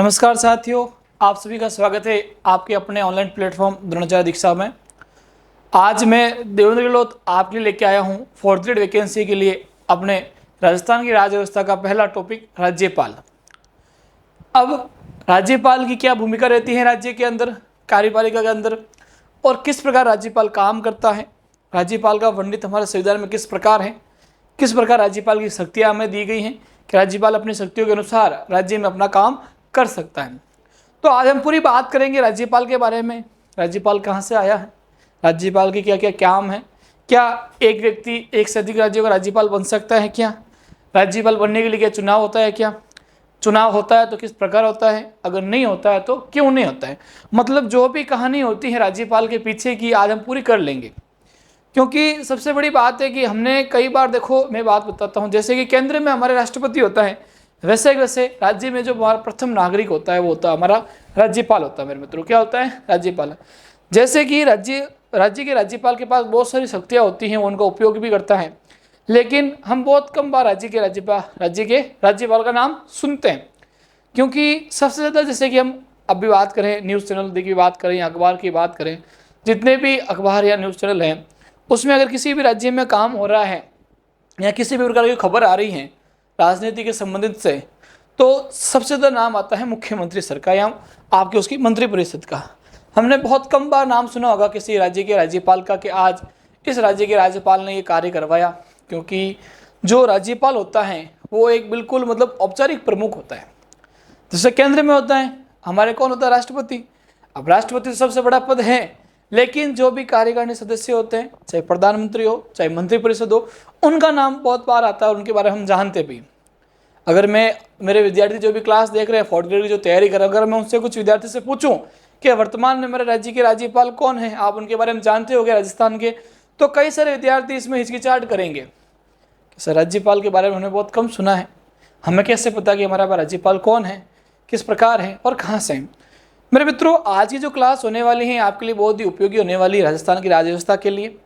नमस्कार साथियों, आप सभी का स्वागत है आपके अपने ऑनलाइन प्लेटफॉर्म द्रोणाचार्य दीक्षा में। आज मैं देवेंद्र गहलोत आपके लिए लेके आया हूँ 4th ग्रेड वैकेंसी के लिए अपने राजस्थान की राज्य व्यवस्था का पहला टॉपिक राज्यपाल। अब राज्यपाल की क्या भूमिका रहती है राज्य के अंदर, कार्यपालिका के अंदर, और किस प्रकार राज्यपाल काम करता है, राज्यपाल का वर्णित हमारे संविधान में किस प्रकार है, किस प्रकार राज्यपाल की शक्तियाँ हमें दी गई हैं कि राज्यपाल अपनी शक्तियों के अनुसार राज्य में अपना काम कर सकता है। तो आज हम पूरी बात करेंगे राज्यपाल के बारे में। राज्यपाल कहाँ से आया है, राज्यपाल के क्या क्या काम है, क्या एक व्यक्ति एक से अधिक राज्यों का राज्यपाल बन सकता है, क्या राज्यपाल बनने के लिए क्या चुनाव होता है, क्या चुनाव होता है तो किस प्रकार होता है, अगर नहीं होता है तो क्यों नहीं होता है। मतलब जो भी कहानी होती है राज्यपाल के पीछे की आज हम पूरी कर लेंगे। क्योंकि सबसे बड़ी बात है कि हमने कई बार, देखो मैं बात बताता हूँ, जैसे कि केंद्र में हमारे राष्ट्रपति होता है, वैसे वैसे राज्य में जो हमारा प्रथम नागरिक होता है वो होता है हमारा राज्यपाल होता है। मेरे मित्रों, क्या होता है? राज्यपाल। जैसे कि राज्य के राज्यपाल के पास बहुत सारी शक्तियाँ होती हैं, वो उनका उपयोग भी करता है, लेकिन हम बहुत कम बार राज्य के राज्यपाल का नाम सुनते हैं। क्योंकि सबसे ज़्यादा, जैसे कि हम अभी बात करें न्यूज़ चैनल की बात करें या अखबार की बात करें, जितने भी अखबार या न्यूज़ चैनल हैं उसमें अगर किसी भी राज्य में काम हो रहा है या किसी भी प्रकार की खबर आ रही है राजनीति के संबंधित से, तो सबसे ज़्यादा नाम आता है मुख्यमंत्री सर का या आपके उसकी मंत्रिपरिषद का। हमने बहुत कम बार नाम सुना होगा किसी राज्य के राज्यपाल का कि आज इस राज्य के राज्यपाल ने ये कार्य करवाया। क्योंकि जो राज्यपाल होता है वो एक बिल्कुल मतलब औपचारिक प्रमुख होता है। जैसे केंद्र में होता है हमारे, कौन होता है? राष्ट्रपति। अब राष्ट्रपति तो सबसे बड़ा पद है, लेकिन जो भी कार्यकारिणी सदस्य होते हैं, चाहे प्रधानमंत्री हो चाहे मंत्रिपरिषद हो, उनका नाम बहुत बार आता है और उनके बारे में हम जानते भी। अगर मेरे विद्यार्थी जो भी क्लास देख रहे हैं, 4th ग्रेड की जो तैयारी कर रहे हैं, अगर मैं उनसे कुछ विद्यार्थी से पूछूं कि वर्तमान में मेरे राज्य के राज्यपाल कौन है, आप उनके बारे में जानते हो राजस्थान के, तो कई सारे विद्यार्थी इसमें हिचकिचाहट करेंगे कि सर राज्यपाल के बारे में हमने बहुत कम सुना है, हमें कैसे पता कि हमारा राज्यपाल कौन है, किस प्रकार है और कहाँ से है। मेरे मित्रों, आज की जो क्लास होने वाली है आपके लिए बहुत ही उपयोगी होने वाली है राजस्थान की राज्य व्यवस्था के लिए।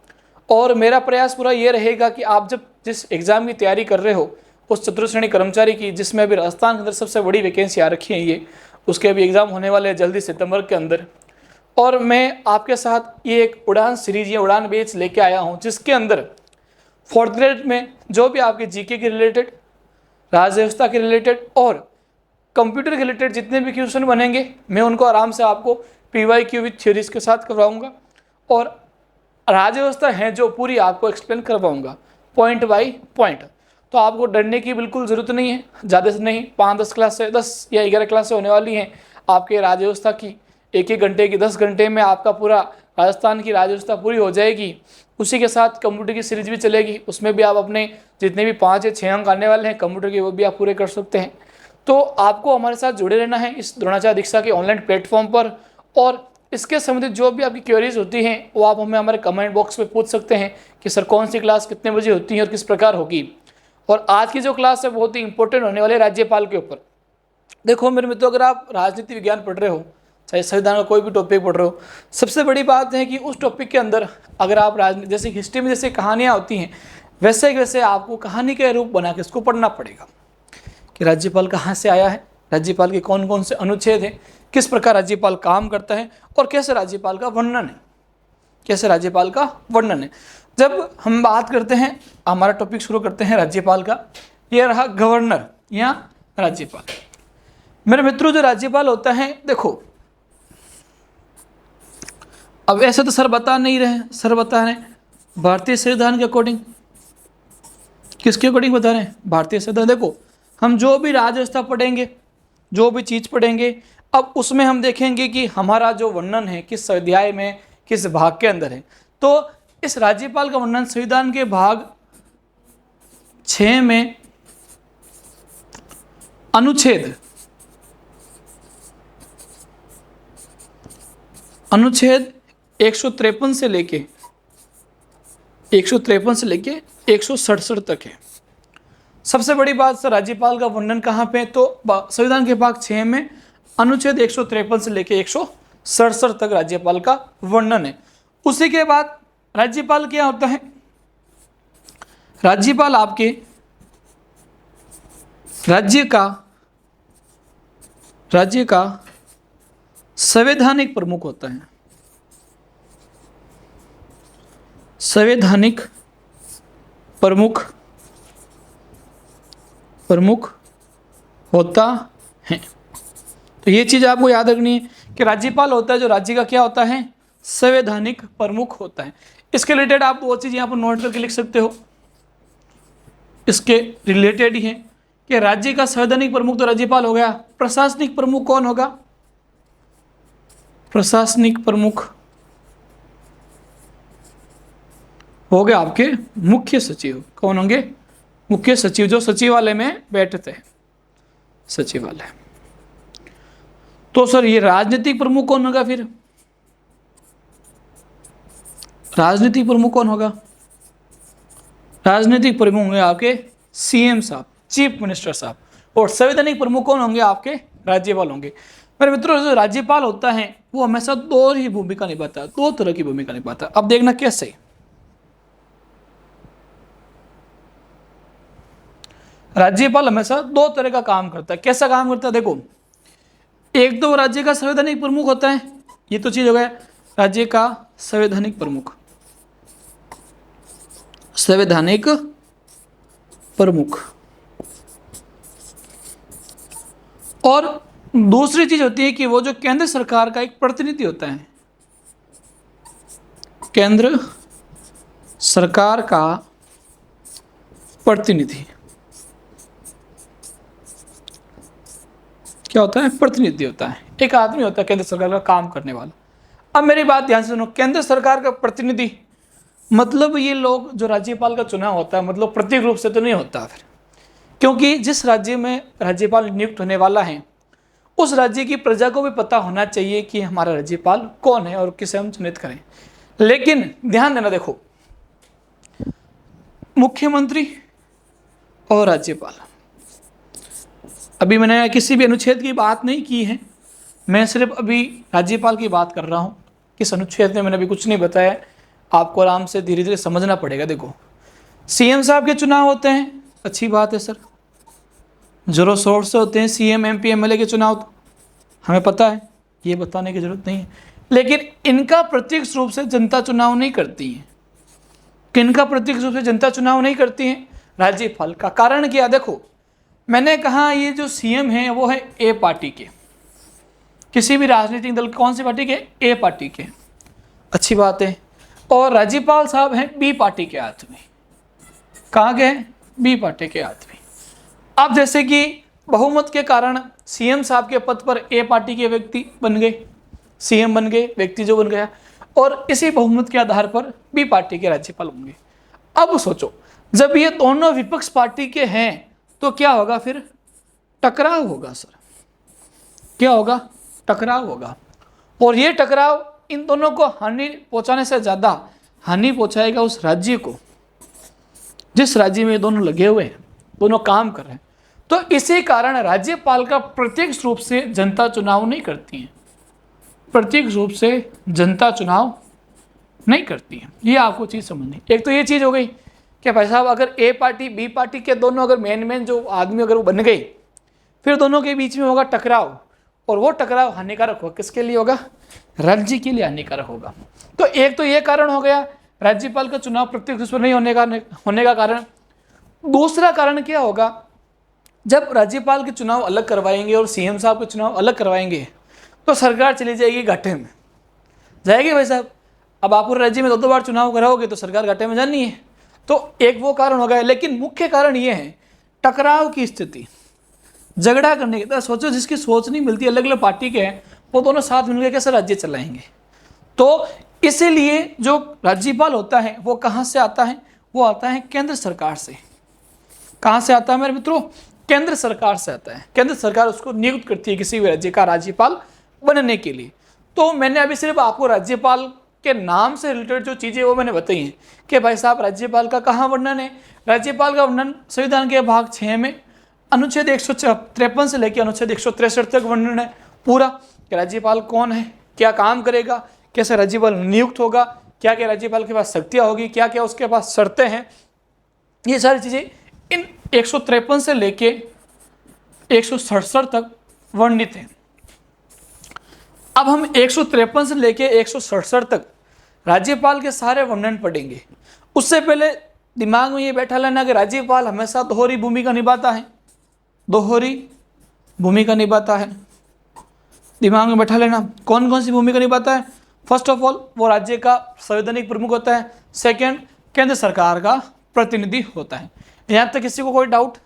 और मेरा प्रयास पूरा ये रहेगा कि आप जब जिस एग्ज़ाम की तैयारी कर रहे हो, उस चतुर्थ श्रेणी कर्मचारी की, जिसमें अभी राजस्थान के अंदर सबसे बड़ी वैकेंसी आ रखी है ये, उसके अभी एग्ज़ाम होने वाले हैं जल्दी सितंबर के अंदर। और मैं आपके साथ ये एक उड़ान सीरीज या उड़ान बैच लेके आया हूँ, जिसके अंदर 4th ग्रेड में जो भी आपके जीके के रिलेटेड, राज्य व्यवस्था के रिलेटेड और कंप्यूटर के रिलेटेड जितने भी क्वेश्चन बनेंगे, मैं उनको आराम से आपको PYQ विद थ्योरीज के साथ करवाऊंगा और राज्य व्यवस्था है जो पूरी आपको एक्सप्लेन करवाऊंगा पॉइंट बाय पॉइंट। तो आपको डरने की बिल्कुल ज़रूरत नहीं है, ज़्यादा से नहीं 5-10 क्लास से, 10 या 11 क्लास से होने वाली हैं आपके राज्य व्यवस्था की। एक घंटे की 10 घंटे में आपका पूरा राजस्थान की राज्य व्यवस्था पूरी हो जाएगी। उसी के साथ कंप्यूटर की सीरीज भी चलेगी, उसमें भी आप अपने जितने भी 5 या 6 अंक आने वाले हैं कंप्यूटर के, वो भी आप पूरे कर सकते हैं। तो आपको हमारे साथ जुड़े रहना है इस द्रोणाचार्य दीक्षा के ऑनलाइन प्लेटफॉर्म पर, और इसके संबंधित जो भी आपकी क्वेरीज होती हैं वो आप हमें हमारे कमेंट बॉक्स में पूछ सकते हैं कि सर कौन सी क्लास कितने बजे होती है और किस प्रकार होगी। और आज की जो क्लास है बहुत ही इंपॉर्टेंट होने वाली है राज्यपाल के ऊपर। देखो मेरे मित्रों, अगर आप राजनीति विज्ञान पढ़ रहे हो, चाहे संविधान का कोई भी टॉपिक पढ़ रहे हो, सबसे बड़ी बात है कि उस टॉपिक के अंदर अगर आप राजनीति, जैसे हिस्ट्री में जैसे कहानियाँ होती हैं, वैसे वैसे आपको कहानी के रूप बना के इसको पढ़ना पड़ेगा कि राज्यपाल कहाँ से आया है, राज्यपाल के कौन कौन से अनुच्छेद हैं, किस प्रकार राज्यपाल काम करता है और कैसे राज्यपाल का वर्णन है, कैसे राज्यपाल का वर्णन है। जब हम बात करते हैं, हमारा टॉपिक शुरू करते हैं राज्यपाल का, यह रहा गवर्नर या राज्यपाल। मेरे मित्रों, जो राज्यपाल होता है, देखो अब ऐसे तो सर बता नहीं रहे, सर बता रहे हैं भारतीय संविधान के अकॉर्डिंग। किसके अकॉर्डिंग बता रहे हैं? भारतीय संविधान। देखो हम जो भी राज्य व्यवस्था पढ़ेंगे, जो भी चीज़ पढ़ेंगे, अब उसमें हम देखेंगे कि हमारा जो वर्णन है किस अध्याय में, किस भाग के अंदर है। तो इस राज्यपाल का वर्णन संविधान के भाग 6 में अनुच्छेद 153 से लेके 167 तक है। सबसे बड़ी बात सर राज्यपाल का वर्णन कहाँ पे? तो संविधान के भाग 6 में अनुच्छेद 153 से लेके 167 तक राज्यपाल का वर्णन है। उसी के बाद राज्यपाल क्या होता है? राज्यपाल आपके राज्य का राज्य का संवैधानिक प्रमुख होता है। संवैधानिक प्रमुख होता है। तो ये चीज़ आपको याद रखनी है कि राज्यपाल होता है जो राज्य का क्या होता है, संवैधानिक प्रमुख होता है। इसके रिलेटेड आप वो चीज़ यहाँ पर नोट करके लिख सकते हो, इसके रिलेटेड ही है कि राज्य का संवैधानिक प्रमुख तो राज्यपाल हो गया। प्रशासनिक प्रमुख कौन होगा? प्रशासनिक प्रमुख हो गए आपके मुख्य सचिव। कौन होंगे? मुख्य सचिव, जो सचिवालय में बैठते हैं, सचिवालय। तो सर ये राजनीतिक प्रमुख कौन होगा? फिर राजनीतिक प्रमुख कौन होगा? राजनीतिक प्रमुख होंगे आपके सीएम साहब, चीफ मिनिस्टर साहब। और संवैधानिक प्रमुख कौन होंगे? आपके राज्यपाल होंगे। मेरे मित्रों, जो राज्यपाल होता है वो हमेशा दो ही भूमिका निभाता है, दो तरह की भूमिका निभाता है। अब देखना कैसे। राज्यपाल हमेशा दो तरह का काम करता है। कैसा काम करता है? देखो, एक तो राज्य का संवैधानिक प्रमुख होता है, ये तो चीज हो गया राज्य का संवैधानिक प्रमुख, संवैधानिक प्रमुख। और दूसरी चीज होती है कि वो जो केंद्र सरकार का एक प्रतिनिधि होता है, केंद्र सरकार का प्रतिनिधि क्या होता है? प्रतिनिधि होता है। एक आदमी होता है केंद्र सरकार का काम करने वाला। अब मेरी बात ध्यान से सुनो, केंद्र सरकार का प्रतिनिधि मतलब ये लोग जो राज्यपाल का चुनाव होता है, मतलब प्रत्येक रूप से तो नहीं होता फिर, क्योंकि जिस राज्य में राज्यपाल नियुक्त होने वाला है उस राज्य की प्रजा को भी पता होना चाहिए कि हमारा राज्यपाल कौन है और किसे हम चुनित करें। लेकिन ध्यान देना, देखो, मुख्यमंत्री और राज्यपाल, अभी मैंने किसी भी अनुच्छेद की बात नहीं की है, मैं सिर्फ अभी राज्यपाल की बात कर रहा हूँ। किस अनुच्छेद में मैंने अभी कुछ नहीं बताया, आपको आराम से धीरे धीरे समझना पड़ेगा। देखो, सीएम साहब के चुनाव होते हैं, अच्छी बात है सर, जोरों शोर से होते हैं। सीएम एमपी एमएलए के चुनाव तो हमें पता है, ये बताने की जरूरत नहीं है। लेकिन इनका प्रत्यक्ष रूप से जनता चुनाव नहीं करती है। किनका प्रत्यक्ष रूप से जनता चुनाव नहीं करती है? राज्यपाल का। कारण क्या? देखो, मैंने कहा ये जो सीएम है वो है ए पार्टी के, किसी भी राजनीतिक दल, कौन सी पार्टी के? ए पार्टी के, अच्छी बात है। और राज्यपाल साहब हैं बी पार्टी के आदमी। कहाँ के हैं? बी पार्टी के आदमी। अब जैसे कि बहुमत के कारण सीएम साहब के पद पर ए पार्टी के व्यक्ति बन गए, सीएम बन गए, व्यक्ति जो बन गया, और इसी बहुमत के आधार पर बी पार्टी के राज्यपाल होंगे। अब सोचो, जब ये दोनों विपक्ष पार्टी के हैं तो क्या होगा? फिर टकराव होगा सर। क्या होगा? टकराव होगा। और ये टकराव इन दोनों को हानि पहुंचाने से ज्यादा हानि पहुंचाएगा उस राज्य को जिस राज्य में ये दोनों लगे हुए हैं, दोनों काम कर रहे हैं। तो इसी कारण राज्यपाल का प्रत्यक्ष रूप से जनता चुनाव नहीं करती है, प्रत्यक्ष रूप से जनता चुनाव नहीं करती है। ये आपको चीज समझनी। एक तो ये चीज हो गई कि भाई साहब, अगर ए पार्टी बी पार्टी के दोनों अगर मेन जो आदमी अगर वो बन गए, फिर दोनों के बीच में होगा टकराव, और वो टकराव हानिकारक होगा। किसके लिए होगा? राज्य के लिए हानिकारक होगा। तो एक तो ये कारण हो गया राज्यपाल का चुनाव प्रत्यक्ष रूप से नहीं होने का कारण। दूसरा कारण क्या होगा? जब राज्यपाल के चुनाव अलग करवाएंगे और सीएम साहब के चुनाव अलग करवाएंगे तो सरकार चली जाएगी घाटे में, जाएगी भाई साहब। अब आप पूरे राज्य में दो बार चुनाव कराओगे तो सरकार घाटे में जानी है। तो एक वो कारण हो गया। लेकिन मुख्य कारण ये है टकराव की स्थिति, झगड़ा करने की। तो सोचो, जिसकी सोच नहीं मिलती, अलग अलग पार्टी के हैं, वो दोनों साथ मिलकर कैसे राज्य चलाएंगे? तो इसीलिए जो राज्यपाल होता है वो कहाँ से आता है? वो आता है केंद्र सरकार से। कहाँ से आता है मेरे मित्रों? केंद्र सरकार से आता है। केंद्र सरकार उसको नियुक्त करती है किसी भी राज्य का राज्यपाल बनने के लिए। तो मैंने अभी सिर्फ आपको राज्यपाल के नाम से रिलेटेड जो चीज़ें वो मैंने बताई हैं कि भाई साहब राज्यपाल का कहाँ वर्णन है। राज्यपाल का वर्णन संविधान के भाग 6 में अनुच्छेद 153 से लेकर अनुच्छेद 163 तक वर्णन है पूरा, कि राज्यपाल कौन है, क्या काम करेगा, कैसे राज्यपाल नियुक्त होगा, क्या क्या राज्यपाल के पास शक्तियाँ होगी, क्या क्या उसके पास शर्तें हैं। ये सारी चीज़ें इन 153 से लेके 167 तक वर्णित हैं। अब हम 153 से लेके 167 तक राज्यपाल के सारे वर्णन पढ़ेंगे। उससे पहले दिमाग में ये बैठा लेना कि राज्यपाल हमेशा दोहरी भूमिका निभाता है, दोहरी भूमिका निभाता है। दिमाग में बैठा लेना कौन कौन सी भूमिका निभाता है। फर्स्ट ऑफ ऑल वो राज्य का संवैधानिक प्रमुख होता है। सेकंड, केंद्र सरकार का प्रतिनिधि होता है। यहाँ तक किसी को कोई डाउट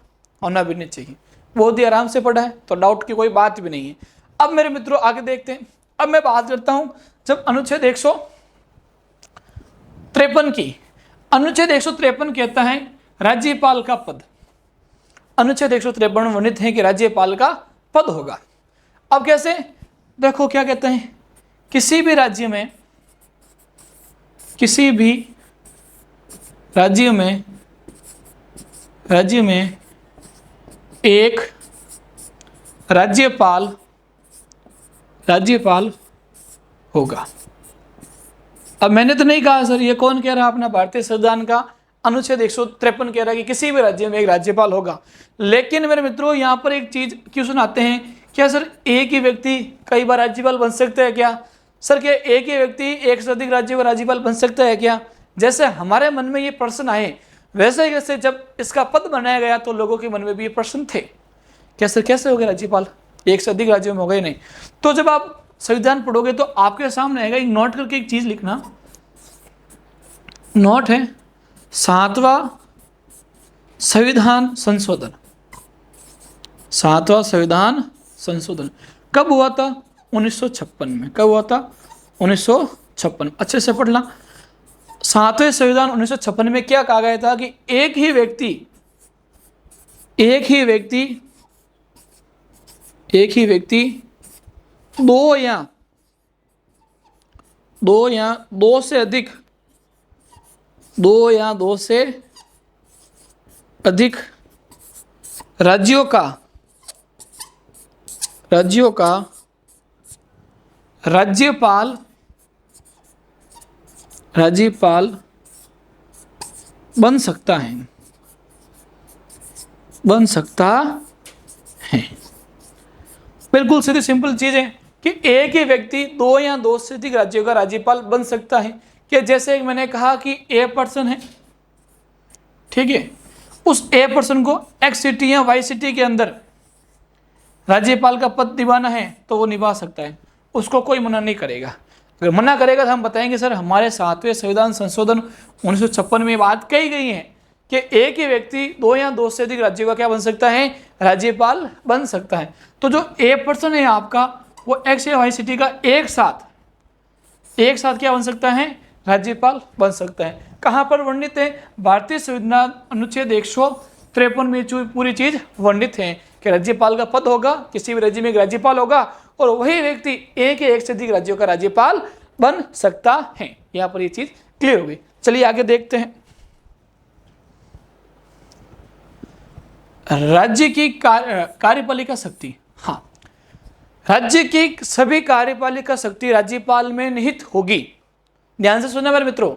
होना भी नहीं चाहिए, बहुत ही आराम से पढ़ा है, तो डाउट की कोई बात भी नहीं है। अब मेरे मित्रों आगे देखते हैं। अब मैं बात करता हूँ जब अनुच्छेद 153 की। अनुच्छेद 153 कहता है राज्यपाल का पद। अनुच्छेद 153 वर्णित है कि राज्यपाल का पद होगा। अब कैसे, देखो क्या कहते हैं, किसी भी राज्य में एक राज्यपाल होगा। अब मैंने तो नहीं कहा सर, ये कौन कह रहा है, अपना भारतीय संविधान का अनुच्छेद 153 कह रहा है कि किसी भी राज्य में एक राज्यपाल होगा। लेकिन मेरे मित्रों यहाँ पर एक चीज क्यों सुनाते हैं, क्या सर एक ही व्यक्ति कई बार राज्यपाल बन सकता है क्या? सर क्या एक ही व्यक्ति एक से अधिक राज्य का राज्यपाल बन सकता है क्या? जैसे हमारे मन में ये प्रश्न आए, वैसे ही जैसे जब इसका पद बनाया गया तो लोगों के मन में भी ये प्रश्न थे, क्या सर कैसे हो गया राज्यपाल, एक से अधिक राज्यों में हो गए नहीं। तो जब आप संविधान पढ़ोगे तो आपके सामने आएगा, एक नोट करके एक चीज लिखना, नोट है 7वां संविधान संशोधन। 7वां संविधान संशोधन कब हुआ था? 1956 में। कब हुआ था? 1956। अच्छे से पढ़ना। 7वें संविधान 1956 में क्या कहा गया था कि एक ही व्यक्ति दो या दो से अधिक राज्यों का राज्यपाल बन सकता है। बिल्कुल सीधी सिंपल चीज है कि एक ही व्यक्ति दो या दो से अधिक राज्यों का राज्यपाल बन सकता है। कि जैसे मैंने कहा कि ए पर्सन है, ठीक है, उस ए पर्सन को एक्स सिटी या वाई सिटी के अंदर राज्यपाल का पद निभाना है तो वो निभा सकता है, उसको कोई मना नहीं करेगा। अगर मना करेगा तो हम बताएंगे सर हमारे 7वें संविधान संशोधन 1956 में बात कही गई है कि एक ही व्यक्ति दो या दो से अधिक राज्यों का क्या बन सकता है, राज्यपाल बन सकता है। तो जो ए पर्सन है आपका, वो एक्स या वाई सिटी का एक साथ क्या बन सकता है, राज्यपाल बन सकता है। कहाँ पर वर्णित है? भारतीय संविधान अनुच्छेद 153 में पूरी चीज वर्णित है कि राज्यपाल का पद होगा, किसी भी राज्य में एक राज्यपाल होगा और वही व्यक्ति एक से अधिक राज्यों का राज्यपाल बन सकता है। यहाँ पर ये चीज क्लियर हो गई। चलिए आगे देखते हैं। राज्य की कार्यपालिका शक्ति। हाँ, राज्य की सभी कार्यपालिका शक्ति राज्यपाल में निहित होगी। ध्यान से सुनना मेरे मित्रों,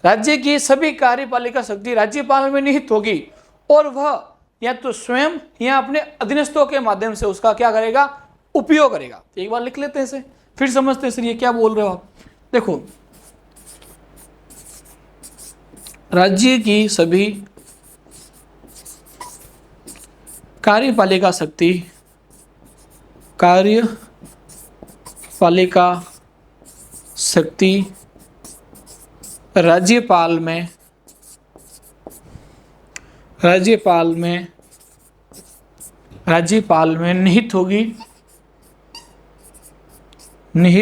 राज्य की सभी कार्यपालिका शक्ति राज्यपाल में निहित होगी और वह या तो स्वयं या अपने अधीनस्थों के माध्यम से उसका क्या करेगा, उपयोग करेगा। एक बार लिख लेते हैं इसे, फिर समझते हैं सर ये क्या बोल रहे हो आप। देखो, राज्य की सभी कार्यपालिका शक्ति राज्यपाल में निहित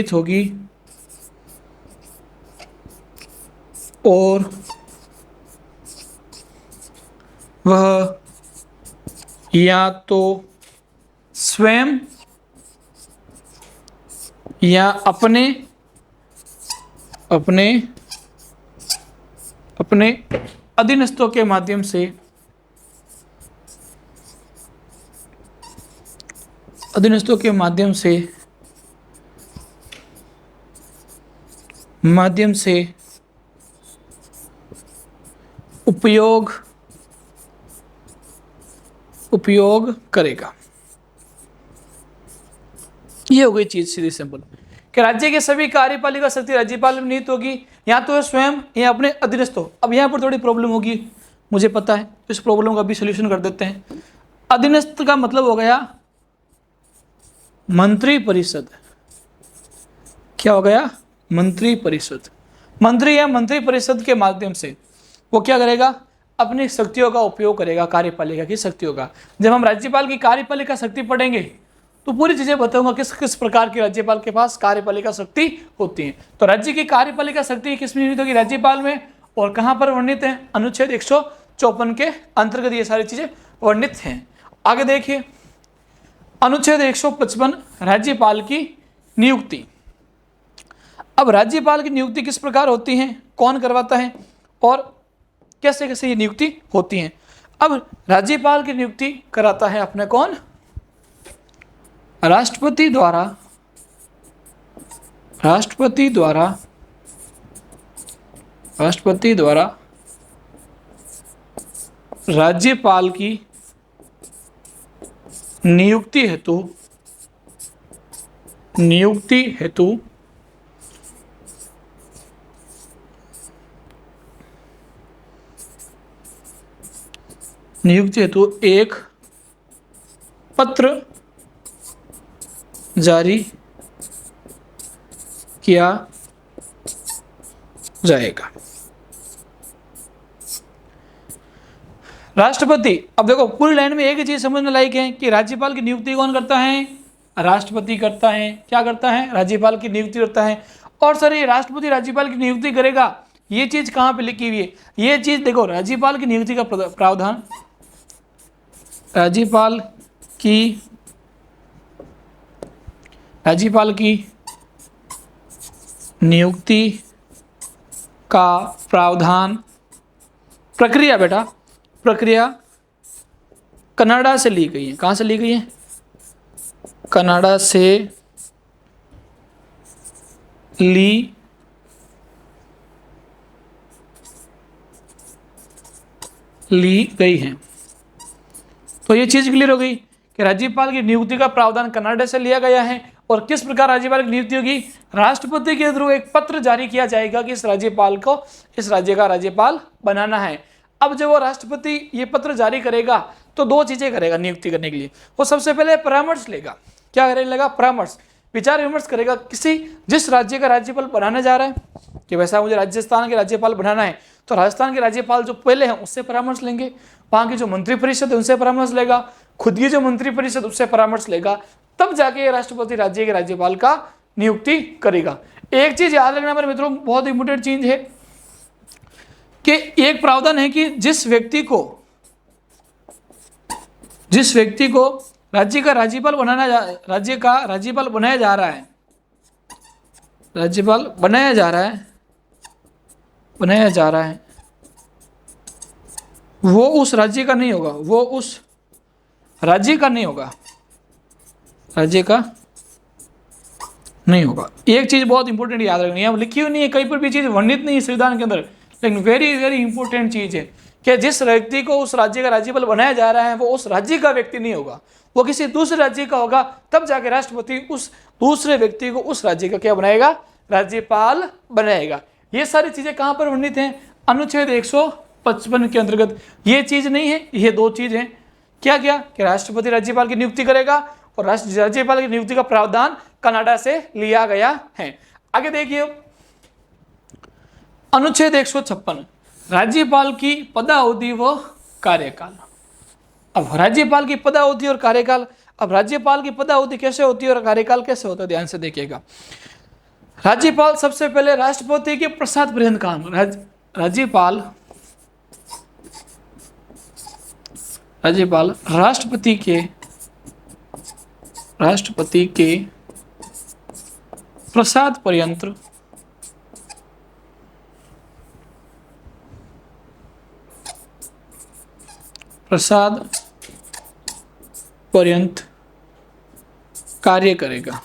होगी और वह या तो स्वयं या अपने अधीनस्थों के माध्यम से उपयोग करेगा। ये हो गई चीज सीधी सिंपल। कि राज्य के सभी कार्यपालिका शक्ति राज्यपाल में निहित होगी, या तो वह स्वयं या अपने अधीनस्थ हो। अब यहाँ पर थोड़ी प्रॉब्लम होगी, मुझे पता है, इस प्रॉब्लम का भी सोल्यूशन कर देते हैं। अधीनस्थ का मतलब हो गया मंत्री परिषद। क्या हो गया? मंत्री परिषद। मंत्री या मंत्री परिषद के माध्यम से वो क्या करेगा? अपनी शक्तियों का उपयोग करेगा, कार्यपालिका की शक्तियों का। जब हम राज्यपाल की कार्यपालिका शक्ति पढ़ेंगे तो पूरी चीजें बताऊंगा किस किस प्रकार की राज्यपाल के पास कार्यपालिका शक्ति होती है। तो राज्य की कार्यपालिका शक्ति किस में निहित होगी? राज्यपाल में। और कहां पर वर्णित है? अनुच्छेद 154 के अंतर्गत ये सारी चीजें वर्णित हैं। आगे देखिए, अनुच्छेद 155 राज्यपाल की नियुक्ति। अब राज्यपाल की नियुक्ति किस प्रकार होती है, कौन करवाता है और कैसे कैसे ये नियुक्ति होती है? अब राज्यपाल की नियुक्ति कराता है अपने कौन? राष्ट्रपति द्वारा। राष्ट्रपति द्वारा राज्यपाल की नियुक्ति हेतु एक पत्र जारी किया जाएगा। राष्ट्रपति, अब देखो पूरी लाइन में एक ही चीज समझने लायक है कि राज्यपाल की नियुक्ति कौन करता है? राष्ट्रपति करता है। क्या करता है? राज्यपाल की नियुक्ति करता है। और सर ये राष्ट्रपति राज्यपाल की नियुक्ति करेगा, ये चीज कहां पे लिखी हुई है? ये चीज देखो, राज्यपाल की नियुक्ति का प्रावधान, राज्यपाल की नियुक्ति का प्रावधान, प्रक्रिया बेटा, प्रक्रिया कनाडा से ली गई है। कहां से ली गई है? कनाडा से ली गई है। तो ये चीज क्लियर हो गई कि राज्यपाल की नियुक्ति का प्रावधान कनाडा से लिया गया है। और किस प्रकार राज्यपाल की नियुक्ति होगी? राष्ट्रपति के थ्रू एक पत्र जारी किया जाएगा कि इस राज्यपाल को इस राज्य का राज्यपाल बनाना है। अब जब वो राष्ट्रपति ये पत्र जारी करेगा तो दो चीजें करेगा नियुक्ति करने के लिए। वो सबसे पहले परामर्श लेगा। क्या करेगा? परामर्श, विचार विमर्श करेगा किसी जिस राज्य का राज्यपाल बनाने जा रहा है कि वैसा मुझे राजस्थान के राज्यपाल बनाना है, तो राजस्थान के राज्यपाल जो पहले हैं उससे परामर्श लेंगे, वहां की जो मंत्री परिषद है उनसे परामर्श लेगा, खुद की जो मंत्री परिषद उससे परामर्श लेगा, तब जाके राष्ट्रपति राज्य के राज्यपाल का नियुक्ति करेगा। एक चीज याद रखना मेरे मित्रों, बहुत इंपोर्टेंट चीज है कि एक प्रावधान है कि जिस व्यक्ति को राज्य का राज्यपाल बनाया जा रहा है, वो उस राज्य का नहीं होगा। एक चीज बहुत इंपॉर्टेंट याद रखनी है, अब लिखी हुई नहीं है, कहीं पर भी चीज वर्णित नहीं है संविधान के अंदर, लेकिन वेरी वेरी इंपॉर्टेंट चीज है कि जिस व्यक्ति को उस राज्य का राज्यपाल बनाया जा रहा है वो उस राज्य का व्यक्ति नहीं होगा, वो किसी दूसरे राज्य का होगा। तब जाके राष्ट्रपति उस दूसरे व्यक्ति को उस राज्य का क्या बनाएगा? राज्यपाल बनाएगा। ये सारी चीजें कहां पर वर्णित हैं? अनुच्छेद 155 के अंतर्गत। ये चीज नहीं है, ये दो चीज हैं। क्या क्या? कि राष्ट्रपति राज्यपाल की नियुक्ति करेगा और राज्यपाल की नियुक्ति का प्रावधान कनाडा से लिया गया है। आगे देखिए, अनुच्छेद 156 राज्यपाल की पदावधि व कार्यकाल। अब राज्यपाल की पदावधि और कार्यकाल, अब राज्यपाल की पदावधि कैसे होती है और कार्यकाल कैसे होता है, ध्यान से देखिएगा। राज्यपाल सबसे पहले राष्ट्रपति के प्रसाद पर्यंत काम, राज्यपाल राष्ट्रपति के प्रसाद पर्यंत कार्य करेगा।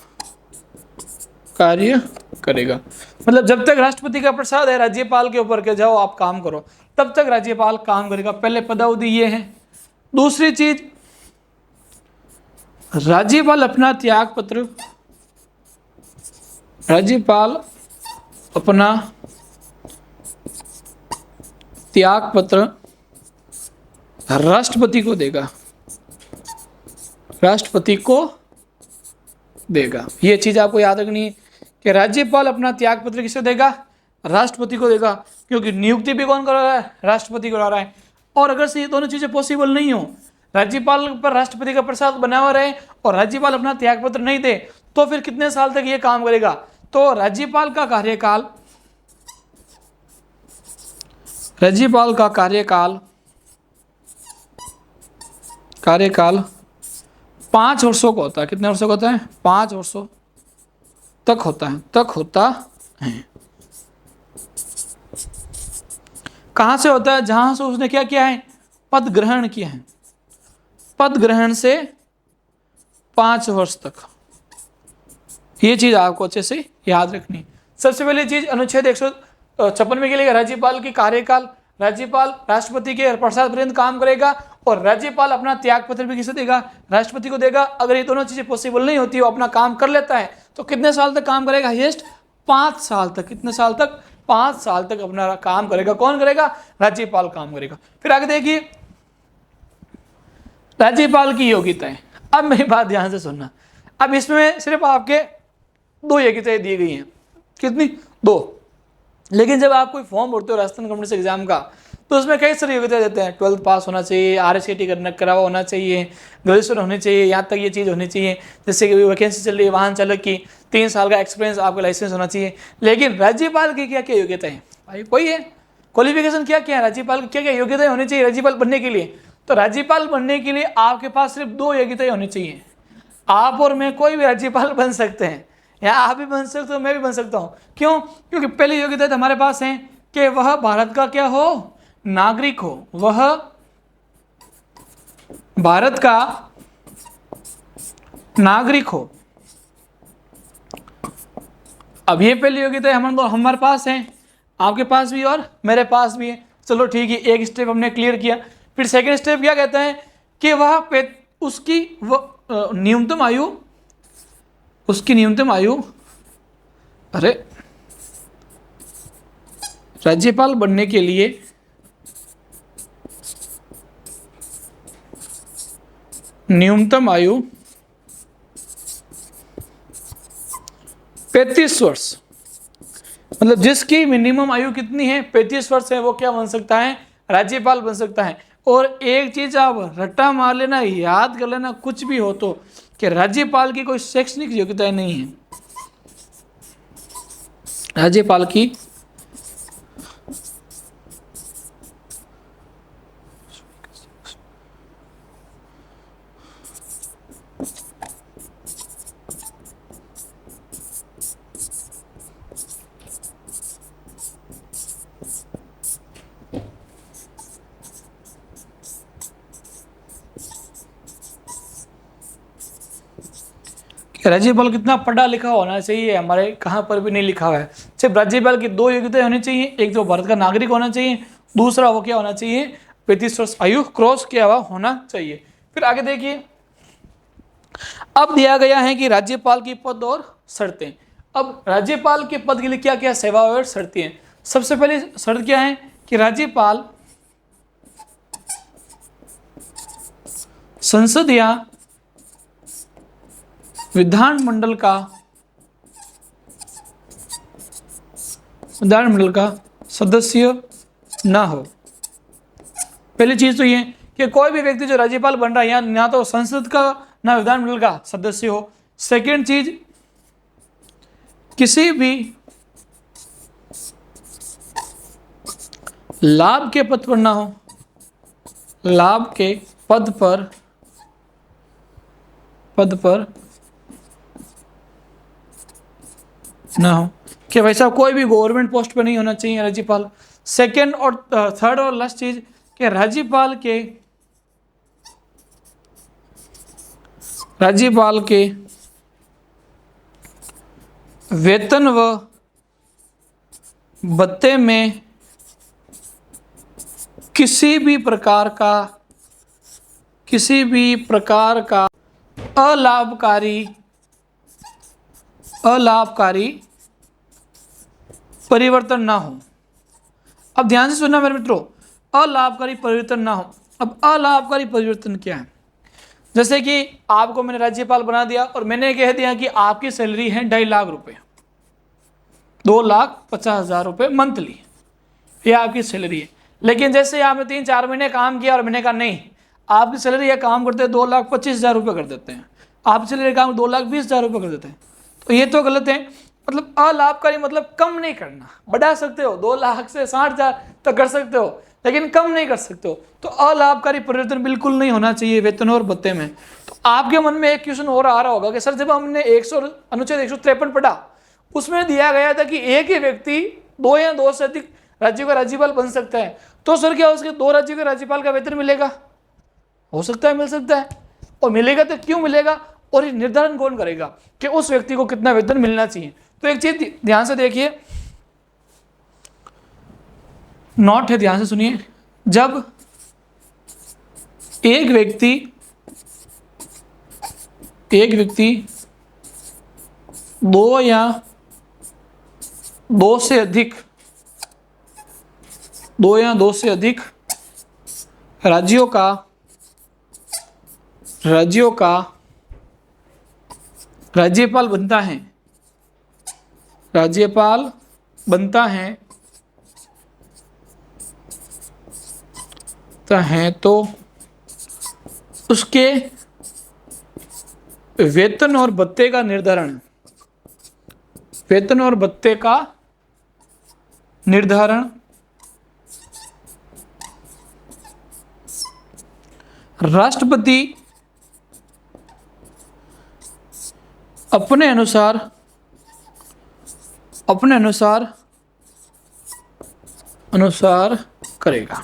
मतलब जब तक राष्ट्रपति का प्रसाद है राज्यपाल के ऊपर के जाओ आप काम करो, तब तक राज्यपाल काम करेगा। पहले पदावधि ये है। दूसरी चीज, राज्यपाल अपना त्याग पत्र राज्यपाल अपना त्याग पत्र राष्ट्रपति को देगा, राष्ट्रपति को देगा। ये चीज आपको याद रखनी है कि राज्यपाल अपना त्याग पत्र किसे देगा, राष्ट्रपति को देगा, क्योंकि नियुक्ति भी कौन करा रहा है, राष्ट्रपति करा रहा है। और अगर से ये दोनों चीजें पॉसिबल नहीं हो, राज्यपाल पर राष्ट्रपति का प्रसाद बना हुआ रहे और राज्यपाल अपना त्याग पत्र नहीं दे, तो फिर कितने साल तक ये काम करेगा। तो राज्यपाल का कार्यकाल, राज्यपाल का कार्यकाल 5 वर्षों का होता है। कितने वर्षों का होता है, 5 वर्षों तक होता है, कहां से होता है, जहां से उसने क्या किया है, पद ग्रहण किया है, पद ग्रहण से 5 वर्ष तक। ये चीज आपको अच्छे से याद रखनी। सबसे पहली चीज अनुच्छेद 156 में के लिए राज्यपाल की कार्यकाल, राज्यपाल राष्ट्रपति के प्रसाद पर्यंत काम करेगा और राज्यपाल अपना त्याग पत्र भी किसे देगा, राष्ट्रपति को देगा। अगर ये दोनों चीजें पॉसिबल नहीं होती, वो अपना काम कर लेता है, तो कितने साल तक काम करेगा, हाईएस्ट 5 साल तक। कितने साल तक, 5 साल तक अपना काम करेगा। कौन करेगा, राज्यपाल काम करेगा। फिर आगे देखिए राज्यपाल की योग्यताएं। अब मेरी बात ध्यान से सुनना। अब इसमें सिर्फ आपके 2 योग्यताएं दी गई हैं। कितनी, 2। लेकिन जब आप कोई फॉर्म भरते हो राजस्थान कॉम्पिटिशन एग्जाम का, तो उसमें कई सारी योग्यता देते हैं। 12th पास होना चाहिए, RSCT करा हुआ होना चाहिए, ग्रेजुएशन होनी चाहिए, यहाँ तक ये चीज़ होनी चाहिए। जैसे कि वैकेंसी चल रही है वाहन चालक की, 3 साल का एक्सपीरियंस, आपका लाइसेंस होना चाहिए। लेकिन राज्यपाल की क्या क्या योग्यता है भाई, कोई है क्वालिफिकेशन क्या क्या है, राज्यपाल की क्या क्या योग्यताएं होनी चाहिए राज्यपाल बनने के लिए। तो राज्यपाल बनने के लिए आपके पास सिर्फ 2 योग्यताएं होनी चाहिए। आप और मैं कोई भी राज्यपाल बन सकते हैं, या आप भी बन सकते हो, मैं भी बन सकता हूँ। क्यों, क्योंकि पहली योग्यता हमारे पास है कि वह भारत का क्या हो, नागरिक हो, वह भारत का नागरिक हो। अब ये पहली योग्यता हमारे पास है, आपके पास भी और मेरे पास भी है। चलो ठीक है, एक स्टेप हमने क्लियर किया। फिर सेकंड स्टेप क्या कहता है कि वह उसकी न्यूनतम आयु, उसकी न्यूनतम आयु, अरे राज्यपाल बनने के लिए न्यूनतम आयु 35 वर्ष, मतलब जिसकी मिनिमम आयु कितनी है, 35 वर्ष है, वो क्या बन सकता है, राज्यपाल बन सकता है। और एक चीज आप रट्टा मार लेना, याद कर लेना, कुछ भी हो तो, कि राज्यपाल की कोई शैक्षणिक योग्यता नहीं है। राज्यपाल की राज्यपाल कितना पढ़ा लिखा होना चाहिए, हमारे कहाँ पर भी नहीं लिखा हुआ है। सिर्फ राज्यपाल की 2 योग्यताएं होनी चाहिए। एक तो भारत का नागरिक होना चाहिए, दूसरा वो क्या होना चाहिए, 35 वर्ष आयु क्रॉस किया हुआ होना चाहिए। फिर आगे देखिए, अब दिया गया है कि राज्यपाल की पद और शर्तें। अब राज्यपाल के पद के लिए क्या क्या सेवा और शर्तें हैं। सबसे पहले शर्त क्या है कि राज्यपाल संसद या विधानमंडल का सदस्य ना हो। पहली चीज तो ये कि कोई भी व्यक्ति जो राज्यपाल बन रहा है, ना तो संसद का ना विधानमंडल का सदस्य हो। सेकंड चीज, किसी भी लाभ के पद पर ना हो, लाभ के पद पर ना हो, कि भाई साहब कोई भी गवर्नमेंट पोस्ट पे नहीं होना चाहिए राज्यपाल। सेकंड और थर्ड और लास्ट चीज कि राज्यपाल के वेतन व भत्ते में किसी भी प्रकार का अलाभकारी परिवर्तन ना हो। अब ध्यान से सुनना मेरे मित्रों, अलाभकारी परिवर्तन ना हो। अब अलाभकारी परिवर्तन क्या है? जैसे कि आपको मैंने राज्यपाल बना दिया और मैंने कह दिया कि आपकी सैलरी है 2.5 लाख रुपए, 2,50,000 रुपये मंथली, ये आपकी सैलरी है। लेकिन जैसे आपने 3-4 महीने काम किया और मैंने कहा नहीं, आपकी सैलरी ये काम करते हैं 2,25,000 रुपये कर देते हैं, आपकी सैलरी काम 2,20,000 रुपये कर देते हैं, तो ये तो गलत है। मतलब अलाभकारी मतलब कम नहीं करना, बढ़ा सकते हो 2 लाख से 60,000 तक कर सकते हो, लेकिन कम नहीं कर सकते हो। तो अलाभकारी परिवर्तन बिल्कुल नहीं होना चाहिए वेतन और भत्ते में। तो आपके मन में एक क्वेश्चन और आ रहा होगा कि सर जब हमने अनुच्छेद 153 पढ़ा, उसमें दिया गया था कि एक ही व्यक्ति 2 या 2 से अधिक राज्यों का राज्यपाल बन सकता है, तो सर क्या उसके 2 राज्यों के राज्यपाल का वेतन मिलेगा? हो सकता है, मिल सकता है। और मिलेगा तो क्यों मिलेगा, और ये निर्धारण कौन करेगा कि उस व्यक्ति को कितना वेतन मिलना चाहिए? तो एक चीज ध्यान से देखिए, नोट है, ध्यान से सुनिए। जब एक व्यक्ति 2 या 2 से अधिक राज्यों का राज्यपाल बनता है तो उसके वेतन और भत्ते का निर्धारण राष्ट्रपति अपने अनुसार करेगा।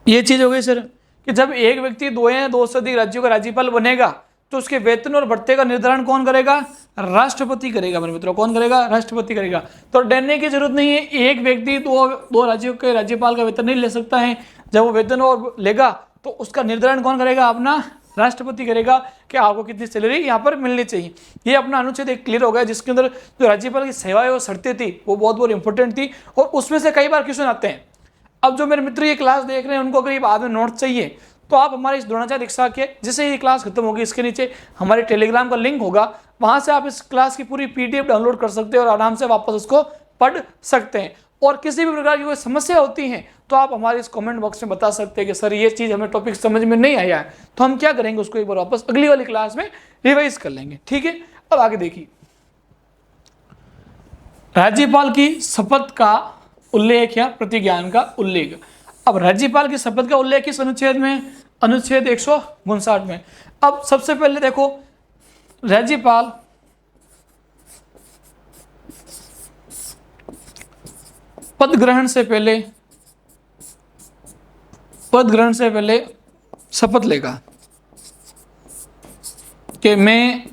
ये चीज हो गई सर कि जब एक व्यक्ति 2 या 2 से अधिक राज्यों का राज्यपाल बनेगा तो उसके वेतन और भत्ते का निर्धारण कौन करेगा? राष्ट्रपति करेगा। मेरे मित्रों, कौन करेगा? राष्ट्रपति करेगा। तो डरने की जरूरत नहीं है, एक व्यक्ति 2 राज्यों के राज्यपाल का वेतन नहीं ले सकता है। जब वो वेतन और लेगा तो उसका निर्धारण कौन करेगा? अपना राष्ट्रपति करेगा कि आपको कितनी सैलरी यहाँ पर मिलनी चाहिए। ये अपना अनुच्छेद एक क्लियर हो गया, जिसके अंदर जो राज्यपाल की सेवाएं और शर्तें थी वो बहुत इंपॉर्टेंट थी, और उसमें से कई बार क्वेश्चन आते हैं। अब जो मेरे मित्र ये क्लास देख रहे हैं उनको अगर ये बाद में नोट चाहिए तो आप हमारे इस द्रोणाचार्य दीक्षा के जैसे ये क्लास खत्म होगी इसके नीचे हमारे टेलीग्राम का लिंक होगा, वहां से आप इस क्लास की पूरी PDF डाउनलोड कर सकते हैं और आराम से वापस उसको पढ़ सकते हैं। और किसी भी प्रकार की कोई समस्या होती है तो आप हमारे इस कमेंट बॉक्स में बता सकते हैं कि सर ये चीज़ हमें टॉपिक समझ में नहीं आया है, तो हम क्या करेंगे, उसको एक बार वापस अगली वाली क्लास में रिवाइज कर लेंगे। ठीक है, अब आगे देखिए, राज्यपाल की शपथ का उल्लेख या प्रतिज्ञान का उल्लेख। अब राज्यपाल की शपथ का उल्लेख किस अनुच्छेद में? अनुच्छेद 159 में। अब सबसे पहले देखो, राज्यपाल पद ग्रहण से पहले शपथ लेगा कि मैं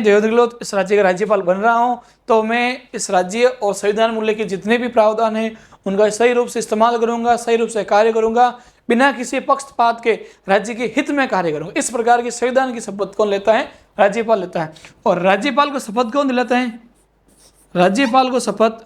देवेंद्र गहलोत इस राज्य का राज्यपाल बन रहा हूं तो मैं इस राज्य और संविधान मूल्य के जितने भी प्रावधान हैं उनका सही रूप से इस्तेमाल करूंगा, सही रूप से कार्य करूंगा, बिना किसी पक्षपात के राज्य के हित में कार्य करूंगा। इस प्रकार की संविधान की शपथ कौन लेता है? राज्यपाल लेता है। और राज्यपाल को शपथ कौन दिलाता है? राज्यपाल को शपथ